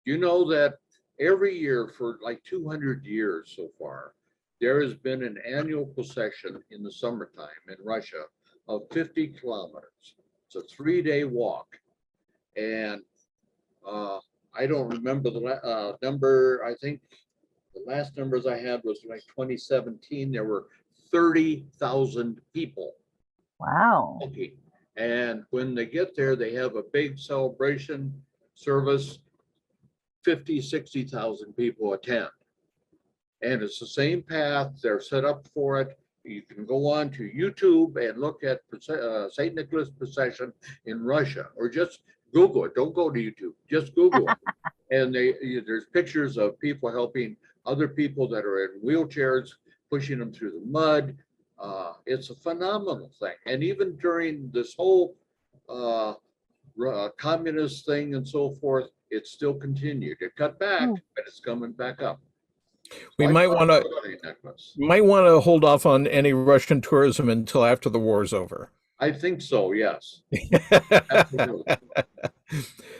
You know that every year for like 200 years so far, there has been an annual procession in the summertime in Russia of 50 kilometers. It's a 3-day walk. And I don't remember the number. I think the last numbers I had was like 2017. There were 30,000 people. Wow. walking. And when they get there, they have a big celebration service. 50, 60,000 people attend. And it's the same path. They're set up for it. You can go on to YouTube and look at St. Nicholas procession in Russia, or just Google it. Don't go to YouTube, just Google it. And there's pictures of people helping other people that are in wheelchairs, pushing them through the mud. It's a phenomenal thing. And even during this whole communist thing and so forth, it still continued. It cut back, but it's coming back up. We might want to hold off on any Russian tourism until after the war is over. I think so, yes. Absolutely.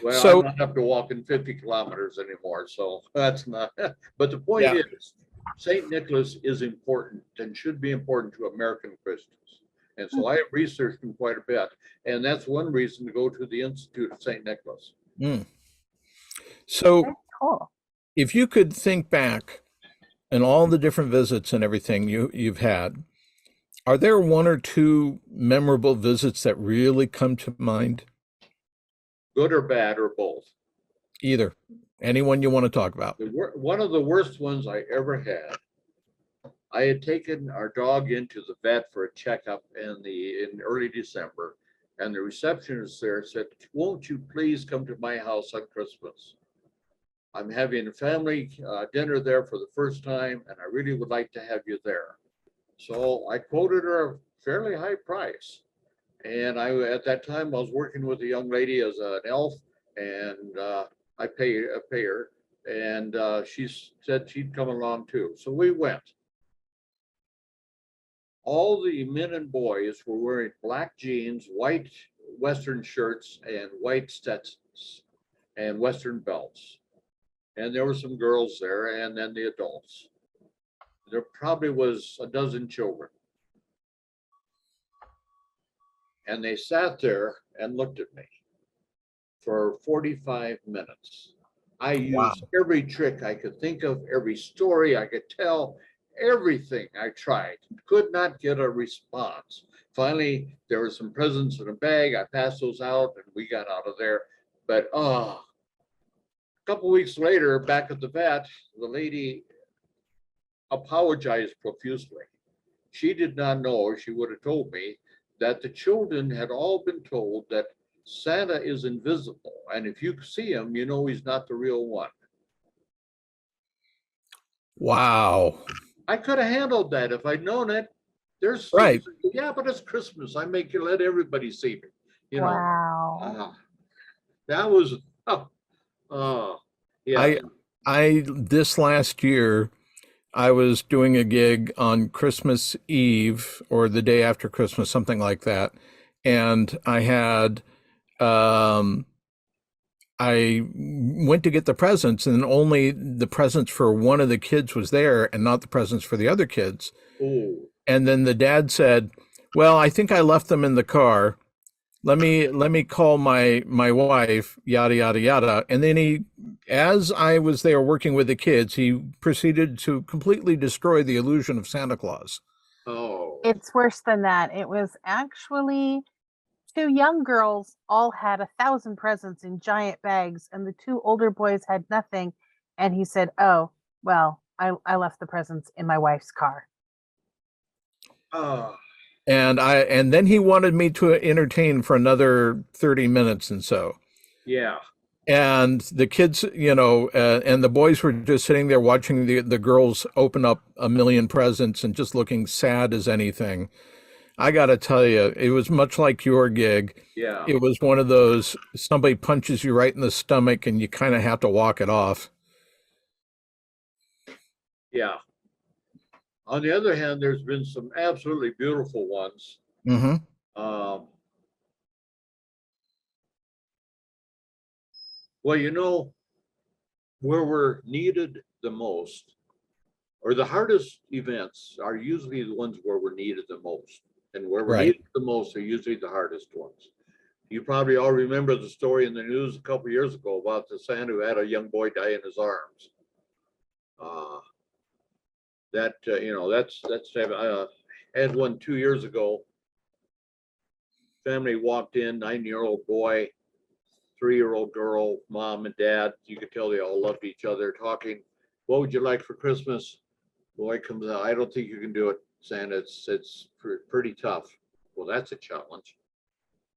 Well, So- I don't have to walk in 50 kilometers anymore, so that's not. But the point is, St. Nicholas is important and should be important to American Christians. And so I have researched him quite a bit. And that's one reason to go to the Institute of St. Nicholas. So Very cool. if you could think back and all the different visits and everything you've had, are there one or two memorable visits that really come to mind? Good or bad or both? Either. Anyone you want to talk about? One of the worst ones I ever had, I had taken our dog into the vet for a checkup in early December, and the receptionist there said, "Won't you please come to my house on Christmas? I'm having a family dinner there for the first time, and I really would like to have you there." So I quoted her a fairly high price. And at that time, I was working with a young lady as an elf, and I pay her. And she said she'd come along too. So we went. All the men and boys were wearing black jeans, white Western shirts, and white Stetsons and Western belts. And there were some girls there, and then the adults. There probably was a dozen children. And they sat there and looked at me for 45 minutes. I used every trick I could think of, every story I could tell, everything I tried, could not get a response. Finally, there were some presents in a bag. I passed those out and we got out of there. But a couple weeks later, back at the vet, the lady apologized profusely. She did not know, or she would have told me, that the children had all been told that Santa is invisible. And if you see him, you know he's not the real one. Wow. I could have handled that if I'd known it. There's Right. yeah, but it's Christmas. I make you let everybody see me. You know, Wow. that was yeah. I this last year I was doing a gig on Christmas Eve or the day after Christmas, something like that. And I went to get the presents, and only the presents for one of the kids was there and not the presents for the other kids. Oh, And then the dad said, "Well, I think I left them in the car. Let me call my wife, yada yada yada." And then as I was there working with the kids, he proceeded to completely destroy the illusion of Santa Claus. oh, It's worse than that. It was actually two young girls all had 1,000 presents in giant bags, and the two older boys had nothing. And he said, "Oh, well, I left the presents in my wife's car." uh, And then he wanted me to entertain for another 30 minutes and so. yeah, And the kids, and the boys were just sitting there watching the girls open up a million presents and just looking sad as anything. I got to tell you, it was much like your gig. yeah, It was one of those, somebody punches you right in the stomach and you kind of have to walk it off. yeah. On the other hand, there's been some absolutely beautiful ones. Mm-hmm. Well, where we're needed the most, or the hardest events are usually the ones where we're needed the most. And where we're Right. needed the most are usually the hardest ones. You probably all remember the story in the news a couple of years ago about the Santa who had a young boy die in his arms. I had one 2 years ago. Family walked in, 9-year-old boy, 3-year-old girl, mom and dad. You could tell they all loved each other, talking. What would you like for Christmas? Boy comes out. I don't think you can do it, Santa. It's pretty tough. Well, that's a challenge.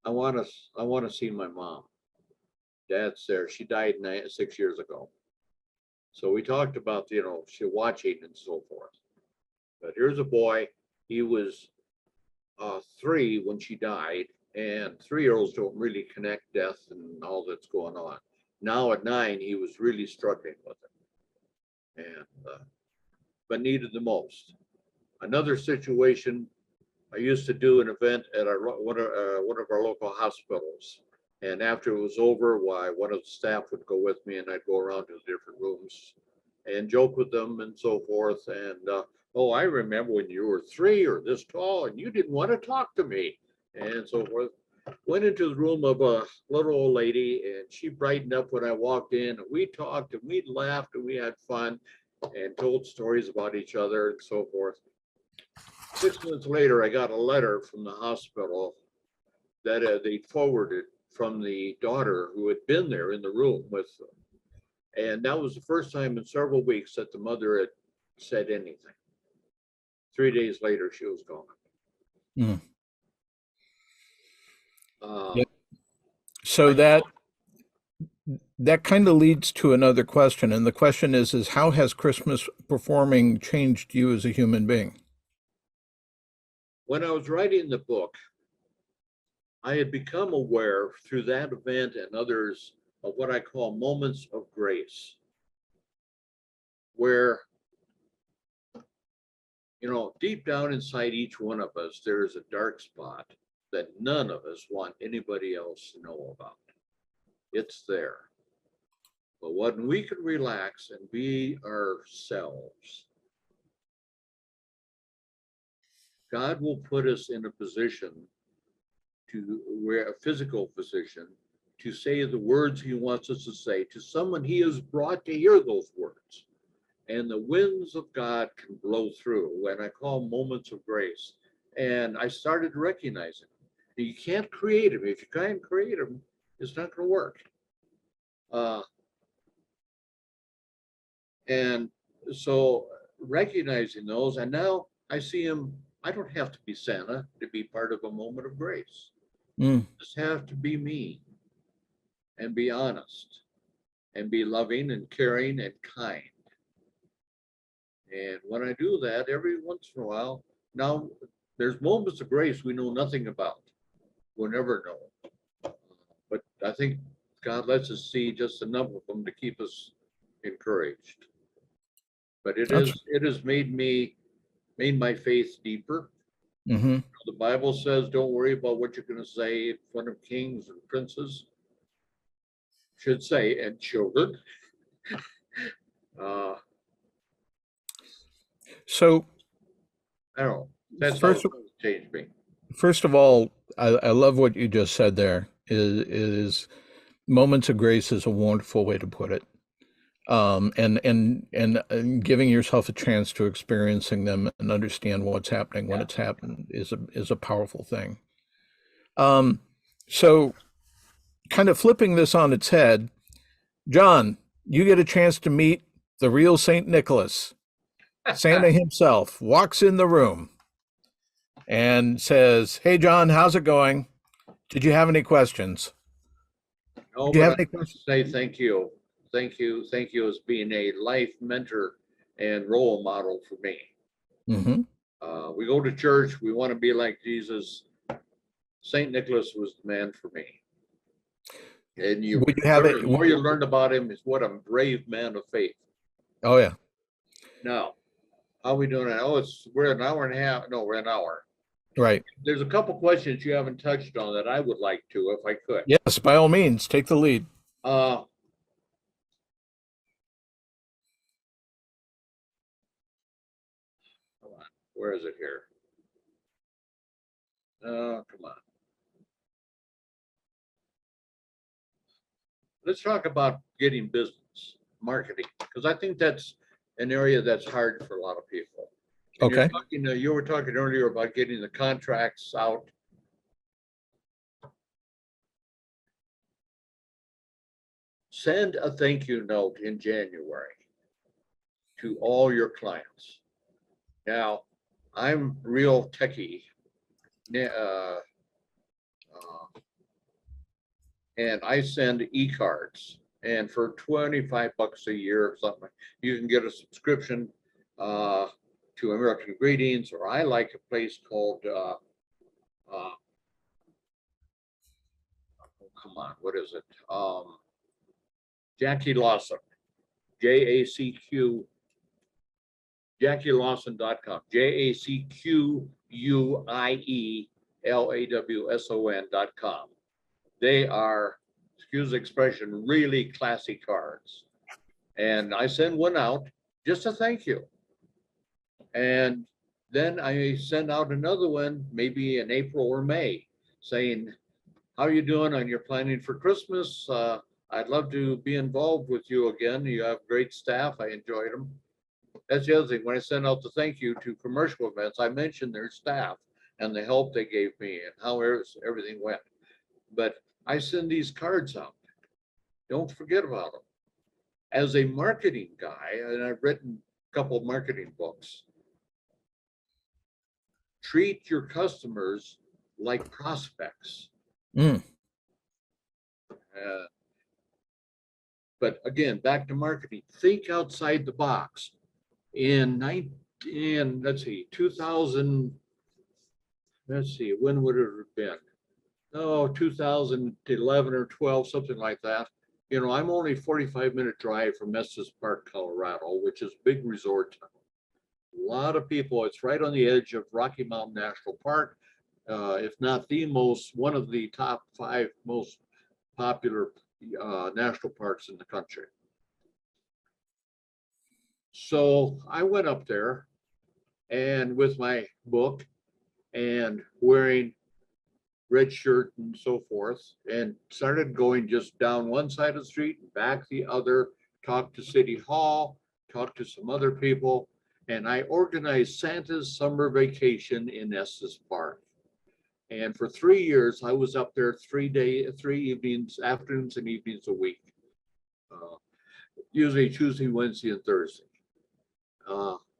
I want to see my mom. Dad's there. She died 6 years ago. So we talked about she watching and so forth. But here's a boy. He was 3 when she died, and 3-year-olds don't really connect death and all that's going on. Now at 9, he was really struggling with it, and but needed the most. Another situation, I used to do an event at one of our local hospitals, and after it was over, one of the staff would go with me, and I'd go around to the different rooms and joke with them and so forth. And oh, I remember when you were 3 or this tall, and you didn't want to talk to me, and so forth. Went into the room of a little old lady, and she brightened up when I walked in, and we talked and we laughed and we had fun and told stories about each other and so forth. 6 months later, I got a letter from the hospital that they forwarded from the daughter who had been there in the room with them. And that was the first time in several weeks that the mother had said anything. 3 days later, she was gone. Mm. Uh, Yep. So that kind of leads to another question. And the question is how has Christmas performing changed you as a human being? When I was writing the book, I had become aware through that event and others of what I call moments of grace, where, deep down inside each one of us, there is a dark spot that none of us want anybody else to know about. It's there. But when we can relax and be ourselves, God will put us in a position a physical position to say the words he wants us to say to someone he has brought to hear those words. and the winds of God can blow through, when I call moments of grace. And I started recognizing you can't create them. If you can't create them, it's not going to work. And so recognizing those, and now I see them. I don't have to be Santa to be part of a moment of grace. Mm. Just have to be me and be honest and be loving and caring and kind. And when I do that, every once in a while, now there's moments of grace we know nothing about. We'll never know. But I think God lets us see just enough of them to keep us encouraged. But it has made my faith deeper. Mm-hmm. The Bible says, don't worry about what you're going to say in front of kings and princes, should say, and children. So I don't know. That's first, how it's changed me. first of all, I love what you just said there. Is moments of grace is a wonderful way to put it. And giving yourself a chance to experiencing them and understand what's happening when it's happened is a powerful thing. So kind of flipping this on its head, John, you get a chance to meet the real Saint Nicholas. Santa himself walks in the room and says, "Hey, John, how's it going? Did you have any questions?" No, Do you but have I any want to questions? say thank you. Thank you as being a life mentor and role model for me. Mm-hmm. We go to church, we want to be like Jesus. Saint Nicholas was the man for me. And Would you have it? the more you learn about him is what a brave man of faith. Oh yeah, Now, how are we doing it? Oh, we're an hour and a half. No, we're an hour. right. There's a couple questions you haven't touched on that I would like to, if I could. Yes, by all means, take the lead. Come on, where is it here? Come on. Let's talk about getting business, marketing, because I think that's an area that's hard for a lot of people. And Okay. you were talking earlier about getting the contracts out. Send a thank you note in January to all your clients. Now, I'm real techie. And I send e-cards, and for 25 bucks a year or something, you can get a subscription to American Greetings, or I like a place called oh, come on, what is it? Jackie Lawson, JACQ, JackieLawson.com, JACQUIELAWSON.com. They are, excuse the expression, really classy cards. And I send one out just a thank you. And then I send out another one, maybe in April or May, saying, how are you doing on your planning for Christmas? I'd love to be involved with you again. You have great staff. I enjoyed them. That's the other thing. When I send out the thank you to commercial events, I mentioned their staff and the help they gave me and how everything went. But I send these cards out. Don't forget about them. As a marketing guy, and I've written a couple of marketing books, treat your customers like prospects. Mm. But again, back to marketing, think outside the box. Let's see, 2000, let's see, when would it have been? Oh, 2011 or 12, something like that. You know, I'm only 45-minute drive from Estes Park, Colorado, which is a big resort town. A lot of people, it's right on the edge of Rocky Mountain National Park, if not one of the top 5 most popular national parks in the country. So I went up there and with my book and wearing red shirt and so forth, and started going just down one side of the street and back the other, talked to City Hall, talked to some other people, and I organized Santa's summer vacation in Estes Park. And for 3 years, I was up there 3 evenings, afternoons and evenings a week. Usually Tuesday, Wednesday, and Thursday.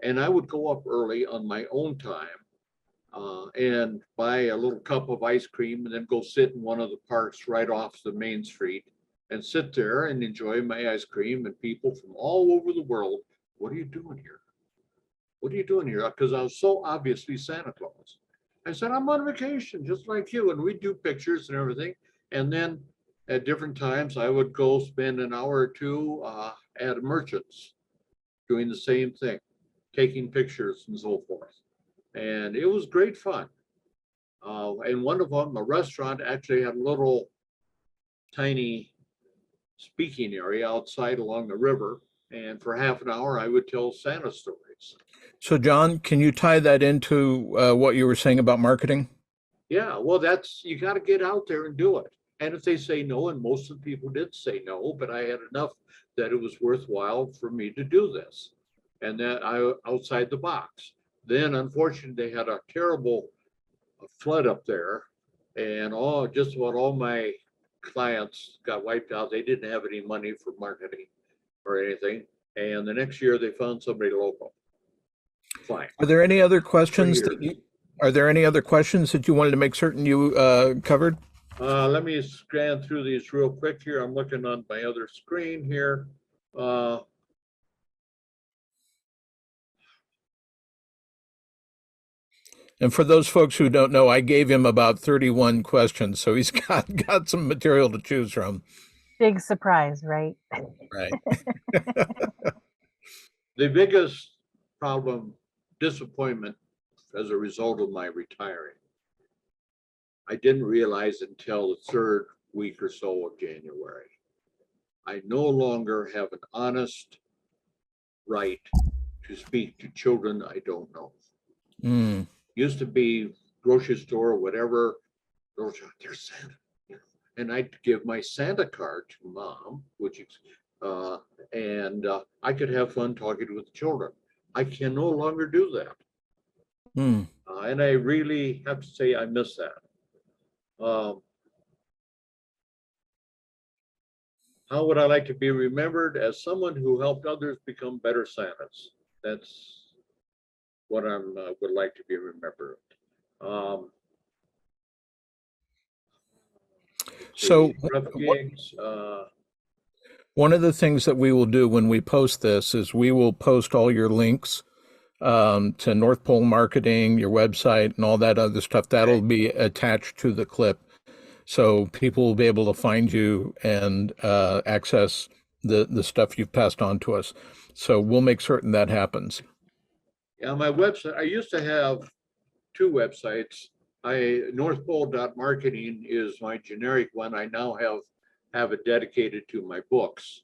And I would go up early on my own time and buy a little cup of ice cream and then go sit in one of the parks right off the main street and sit there and enjoy my ice cream. And people from all over the world, what are you doing here? What are you doing here? Because I was so obviously Santa Claus. I said, I'm on vacation, just like you. And we'd do pictures and everything. And then at different times, I would go spend an hour or two at a merchant's doing the same thing, taking pictures and so forth. And it was great fun. And one of them, a restaurant, actually had a little tiny speaking area outside along the river. And for half an hour, I would tell Santa stories. So, John, can you tie that into what you were saying about marketing? Yeah, well, you got to get out there and do it. And if they say no, and most of the people did say no, but I had enough that it was worthwhile for me to do this. And that outside the box. Then, unfortunately, they had a terrible flood up there, and just about all my clients got wiped out. They didn't have any money for marketing or anything. And the next year, they found somebody local. Fine. Are there any other questions that you wanted to make certain you covered? Let me scan through these real quick here. I'm looking on my other screen here. And for those folks who don't know, I gave him about 31 questions, so he's got some material to choose from. Big surprise, right? Right. The biggest problem, disappointment as a result of my retiring, I didn't realize until the third week or so of January. I no longer have an honest right to speak to children I don't know. Mm. Used to be grocery store or whatever, there's Santa, and I'd give my Santa card to mom, and I could have fun talking with the children. I can no longer do that. Mm. And I really have to say I miss that. How would I like to be remembered? As someone who helped others become better Santas. That's what I would like to be remembered. So gigs, one of the things that we will do when we post this is we will post all your links to North Pole Marketing, your website, and all that other stuff. That'll be attached to the clip. So people will be able to find you and access the stuff you've passed on to us. So we'll make certain that happens. Yeah, my website, I used to have two websites. Northpole.marketing is my generic one. I now have it dedicated to my books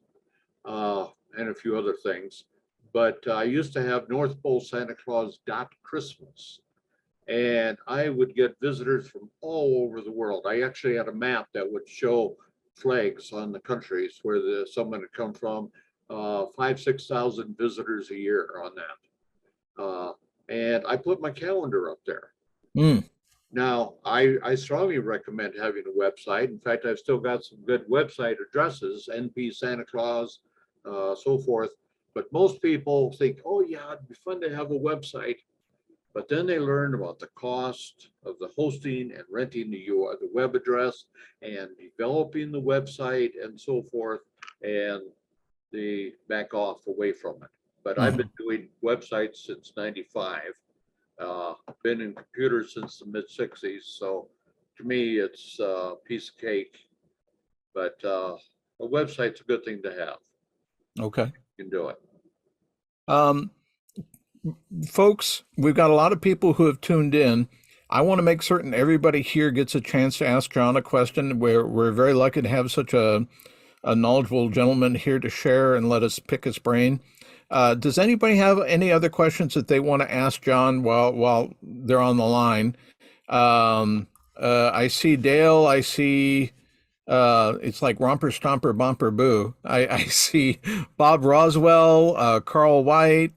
and a few other things. But I used to have northpolesantaclaus.christmas. And I would get visitors from all over the world. I actually had a map that would show flags on the countries where someone had come from, 5,000-6,000 visitors a year on that. And I put my calendar up there. Mm. Now, I strongly recommend having a website. In fact, I've still got some good website addresses, NP Santa Claus, so forth. But most people think, oh yeah, it'd be fun to have a website. But then they learn about the cost of the hosting and renting the web address and developing the website and so forth, and they back off away from it. But I've been doing websites since '95. Been in computers since the mid-'60s. So to me, it's a piece of cake. But a website's a good thing to have. Okay. You can do it. Folks, we've got a lot of people who have tuned in. I want to make certain everybody here gets a chance to ask John a question. We're very lucky to have such a knowledgeable gentleman here to share and let us pick his brain. Does anybody have any other questions that they want to ask John while they're on the line? I see Dale. I see It's like romper, stomper, bumper, boo. I see Bob Roswell, Carl White,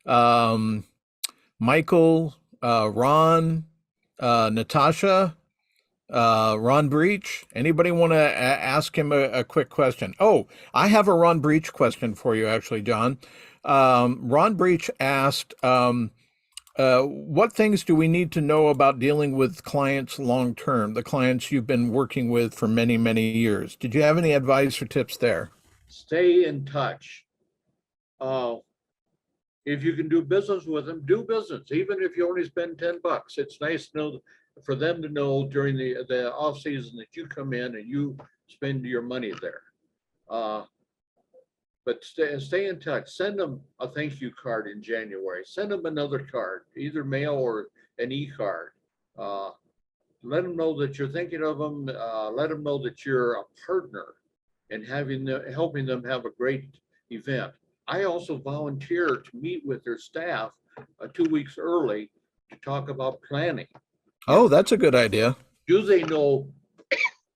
um, Michael, Ron, Natasha, Ron Breach. Anybody want to ask him a quick question? Oh, I have a Ron Breach question for you, actually, John. Ron Breach asked, what things do we need to know about dealing with clients long term, the clients you've been working with for many, many years? Did you have any advice or tips there? Stay in touch. If you can do business with them, do business, even if you only spend $10. It's nice to know, for them to know during the off season that you come in and you spend your money there. But stay in touch. Send them a thank you card in January. Send them another card, either mail or an e-card. Let them know that you're thinking of them. Let them know that you're a partner in helping them have a great event. I also volunteer to meet with their staff 2 weeks early to talk about planning. Oh, that's a good idea. Do they know,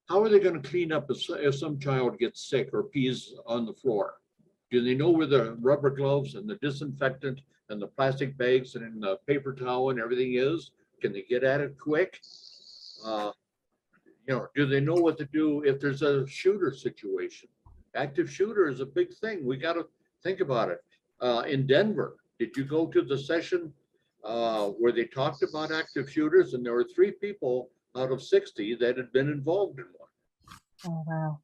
how are they going to clean up if some child gets sick or pees on the floor? Do they know where the rubber gloves and the disinfectant and the plastic bags and the paper towel and everything is? Can they get at it quick? Do they know what to do if there's a shooter situation? Active shooter is a big thing. We got to think about it. In Denver, did you go to the session where they talked about active shooters? And there were 3 people out of 60 that had been involved in one. Oh, wow.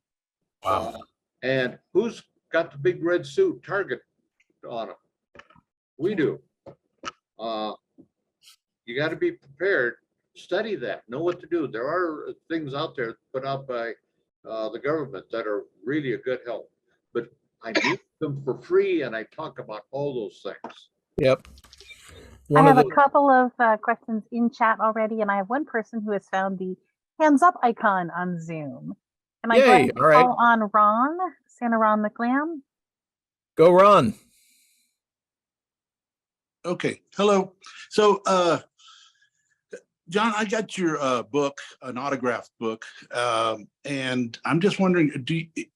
Wow. And who's got the big red suit target on them? We do. You got to be prepared. Study that. Know what to do. There are things out there put out by the government that are really a good help. But I need them for free, and I talk about all those things. Yep. I have a couple of questions in chat already, and I have one person who has found the hands up icon on Zoom. Can I go ahead and call on Ron, Santa Ron McLam? Go, Ron. Okay. Hello. So, John, I got your book, an autographed book, and I'm just wondering,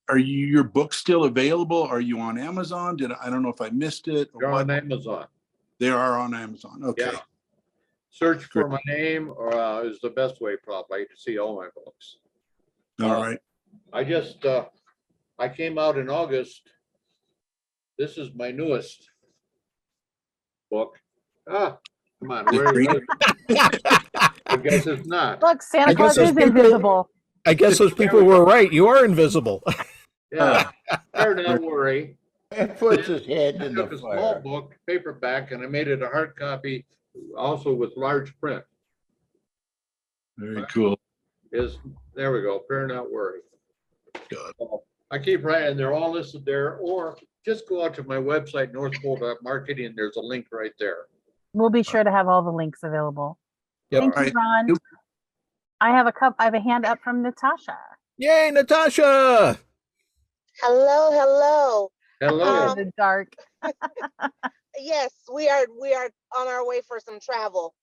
are your books still available? Are you on Amazon? I don't know if I missed it. They're on Amazon. They are on Amazon. Okay. Yeah. Search for my name is the best way probably to see all my books. All right. I came out in August. This is my newest book. Come on. I guess it's not. Look, Santa Claus is invisible. I guess those people were right. You are invisible. Yeah. Better not worry. It puts his head in the took a fire. small book, paperback, and I made it a hard copy, also with large print. Very cool. There we go. Better not worry. Good. I keep writing. They're all listed there, or just go out to my website, northpole.marketing. There's a link right there. We'll be sure to have all the links available. Yep. Thank you, Ron. I have a hand up from Natasha. Yay, Natasha! Hello, hello. Hello. The dark. Yes, we are on our way for some travel.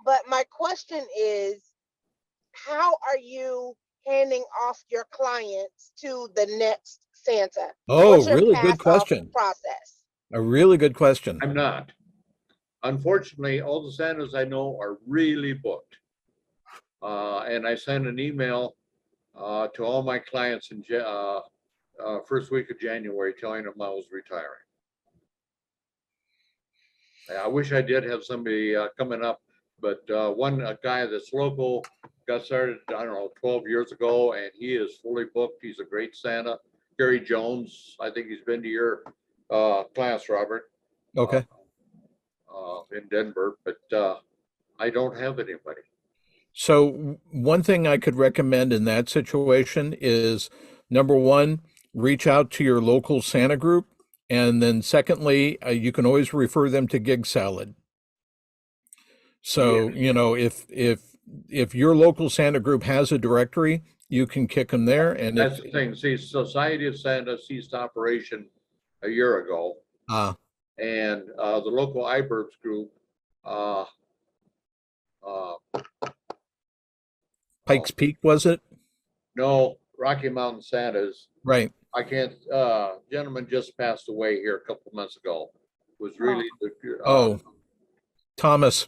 But my question is, how are you handing off your clients to the next Santa? Oh, really good question. Process. A really good question. I'm not. Unfortunately, all the Santas I know are really booked. And I sent an email to all my clients in first week of January telling them I was retiring. I wish I did have somebody coming up, but a guy that's local got started, I don't know, 12 years ago, and he is fully booked. He's a great Santa. Gary Jones, I think he's been to your class, Robert. Okay. In Denver, but I don't have anybody. So one thing I could recommend in that situation is, number one, reach out to your local Santa group. And then secondly, you can always refer them to Gig Salad. So, if your local Santa group has a directory, you can kick them there. And that's the thing. See, Society of Santa ceased operation a year ago. And the local iBurbs group, Pikes Peak, was it? No, Rocky Mountain Santas. Right. I can't, gentleman just passed away here a couple months ago. Was really the, Oh, Thomas.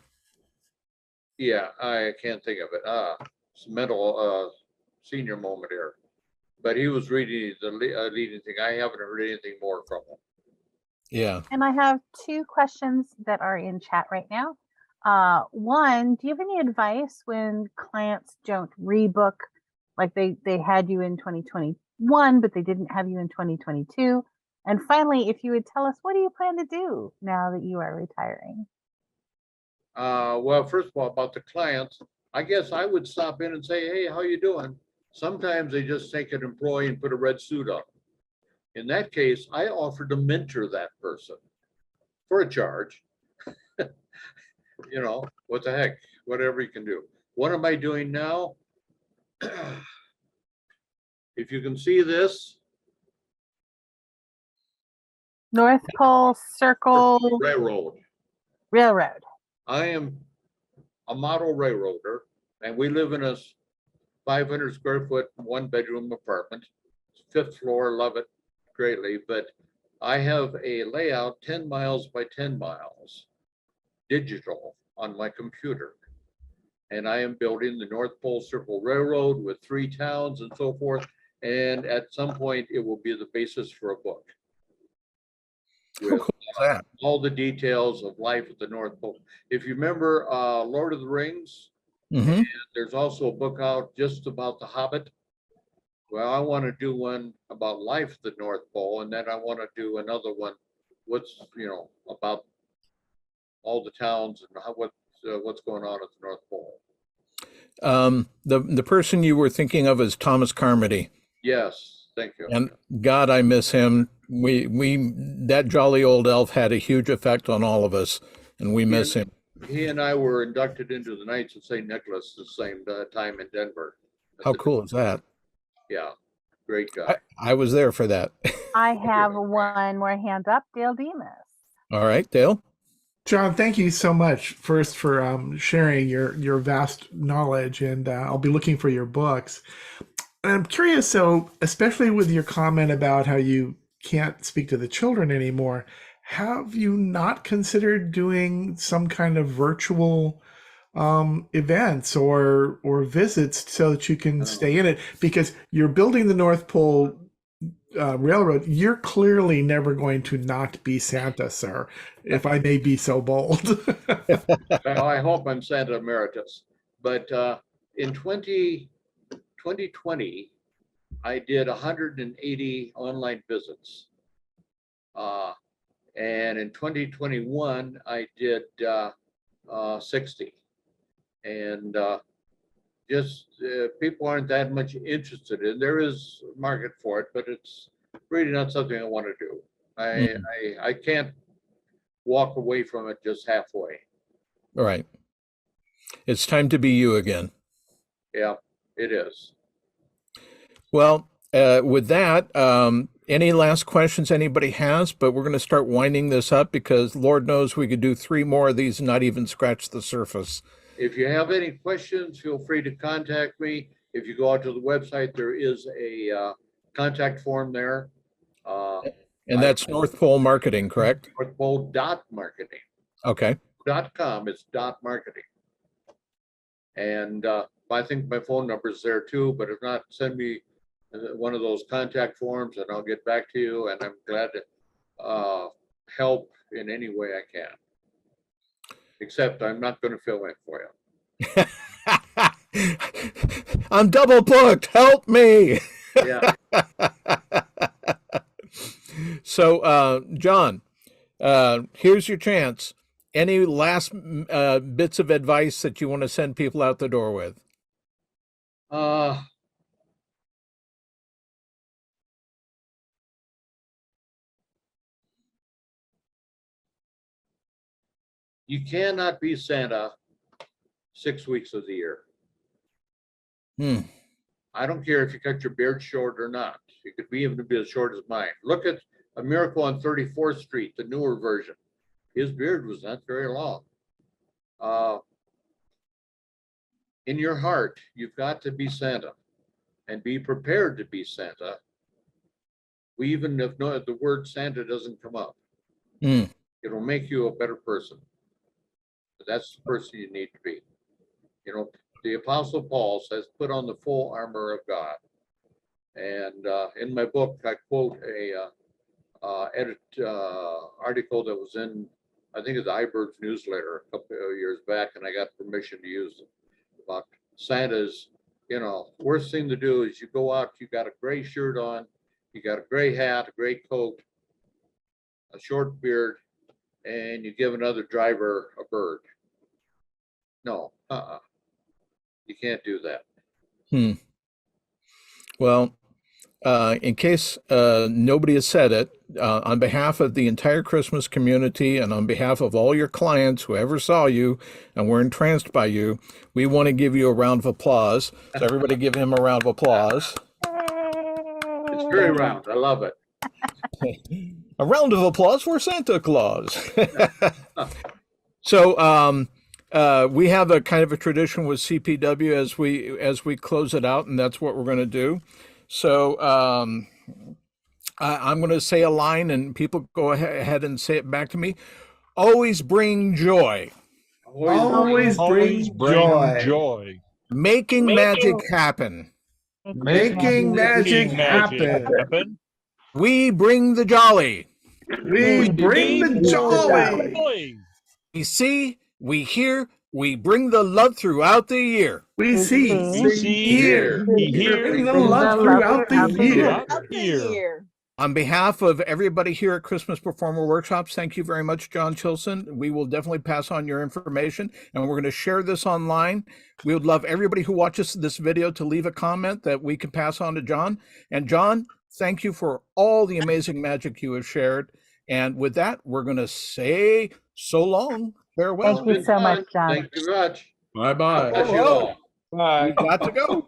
yeah, I can't think of it. It's a mental, senior moment here. But he was really the leading thing. I haven't heard anything more from him. Yeah. And I have two questions that are in chat right now. One, do you have any advice when clients don't rebook, like they had you in 2021, but they didn't have you in 2022? And finally, if you would tell us, what do you plan to do now that you are retiring? Well, first of all, about the clients, I guess I would stop in and say, hey, how you doing? Sometimes they just take an employee and put a red suit on. In that case, I offer to mentor that person for a charge. You know, what the heck, whatever you can do. What am I doing now? If you can see this, North Pole Circle railroad. Railroad. I am a model railroader, and we live in a 500 square foot, 1-bedroom apartment. 5th floor, love it greatly, but I have a layout 10 miles by 10 miles, digital on my computer. And I am building the North Pole Circle Railroad with 3 towns and so forth. And at some point, it will be the basis for a book. How With cool is that? all the details of life at the North Pole. If you remember Lord of the Rings, Mm-hmm. there's also a book out just about the Hobbit. Well, I want to do one about life at the North Pole, and then I want to do another one, about all the towns and what's going on at the North Pole. The person you were thinking of is Thomas Carmody. Yes, thank you. And God, I miss him. That jolly old elf had a huge effect on all of us, and we miss him. He and I were inducted into the Knights of St. Nicholas the same time in Denver. How cool is that? Yeah, great guy. I was there for that. I have one more hand up, Dale Demas. All right, Dale. John, thank you so much first for sharing your vast knowledge, and I'll be looking for your books. I'm curious, so especially with your comment about how you can't speak to the children anymore, have you not considered doing some kind of virtual events or visits so that you can stay in it? Because you're building the North Pole Railroad, you're clearly never going to not be Santa, sir, if I may be so bold. Well, I hope I'm Santa Emeritus. But in 2020, I did 180 online visits. And in 2021, I did 60. And people aren't that much interested in. There is a market for it, but it's really not something I want to do. I can't walk away from it just halfway. All right. It's time to be you again. Yeah, it is. Well, with that, any last questions anybody has? But we're going to start winding this up because Lord knows we could do 3 more of these and not even scratch the surface. If you have any questions, feel free to contact me. If you go out to the website, there is a contact form there. And that's North Pole Marketing, correct? NorthPole.marketing. Okay. .com is .marketing. And I think my phone number is there too, but if not, send me one of those contact forms and I'll get back to you. And I'm glad to help in any way I can. Except I'm not going to fill in for you. I'm double booked. Help me. Yeah. So, John, here's your chance. Any last bits of advice that you want to send people out the door with? You cannot be Santa 6 weeks of the year. I don't care if you cut your beard short or not. You could be even be as short as mine. Look at A Miracle on 34th Street, the newer version. His beard was not very long. In your heart, you've got to be Santa. and be prepared to be Santa. We even if no, the word Santa doesn't come up, Mm. it'll make you a better person. But that's the person you need to be. You know, the Apostle Paul says, put on the full armor of God. And in my book, I quote a article that was in, I think it's iBird's newsletter a couple of years back, and I got permission to use it, about Santa's, you know, worst thing to do is you go out, you got a gray shirt on, you got a gray hat, a gray coat, a short beard, and you give another driver a bird. No, you can't do that. Hmm. Well, in case nobody has said it, on behalf of the entire Christmas community and on behalf of all your clients who ever saw you and were entranced by you, we want to give you a round of applause. So everybody give him a round of applause. It's very round. I love it. A round of applause for Santa Claus. So we have a kind of a tradition with CPW as we close it out, and that's what we're going to do. So I'm going to say a line, and people go ahead and say it back to me. Always bring joy. Always bring joy. Making magic happen. Making magic happen. We bring the jolly. We bring the jolly. We see, we hear, we bring the love throughout the year. We see, hear, bring the love throughout the year. On behalf of everybody here at Christmas Performer Workshops, thank you very much, John Chilson. We will definitely pass on your information, and we're going to share this online. We would love everybody who watches this video to leave a comment that we can pass on to John. And John, thank you for all the amazing magic you have shared. And with that, we're going to say so long. Farewell. Thank you so much, John. Thank you much. Bye-bye. Bless you all. Bye. We've got to go.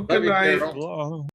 Good night. Carol.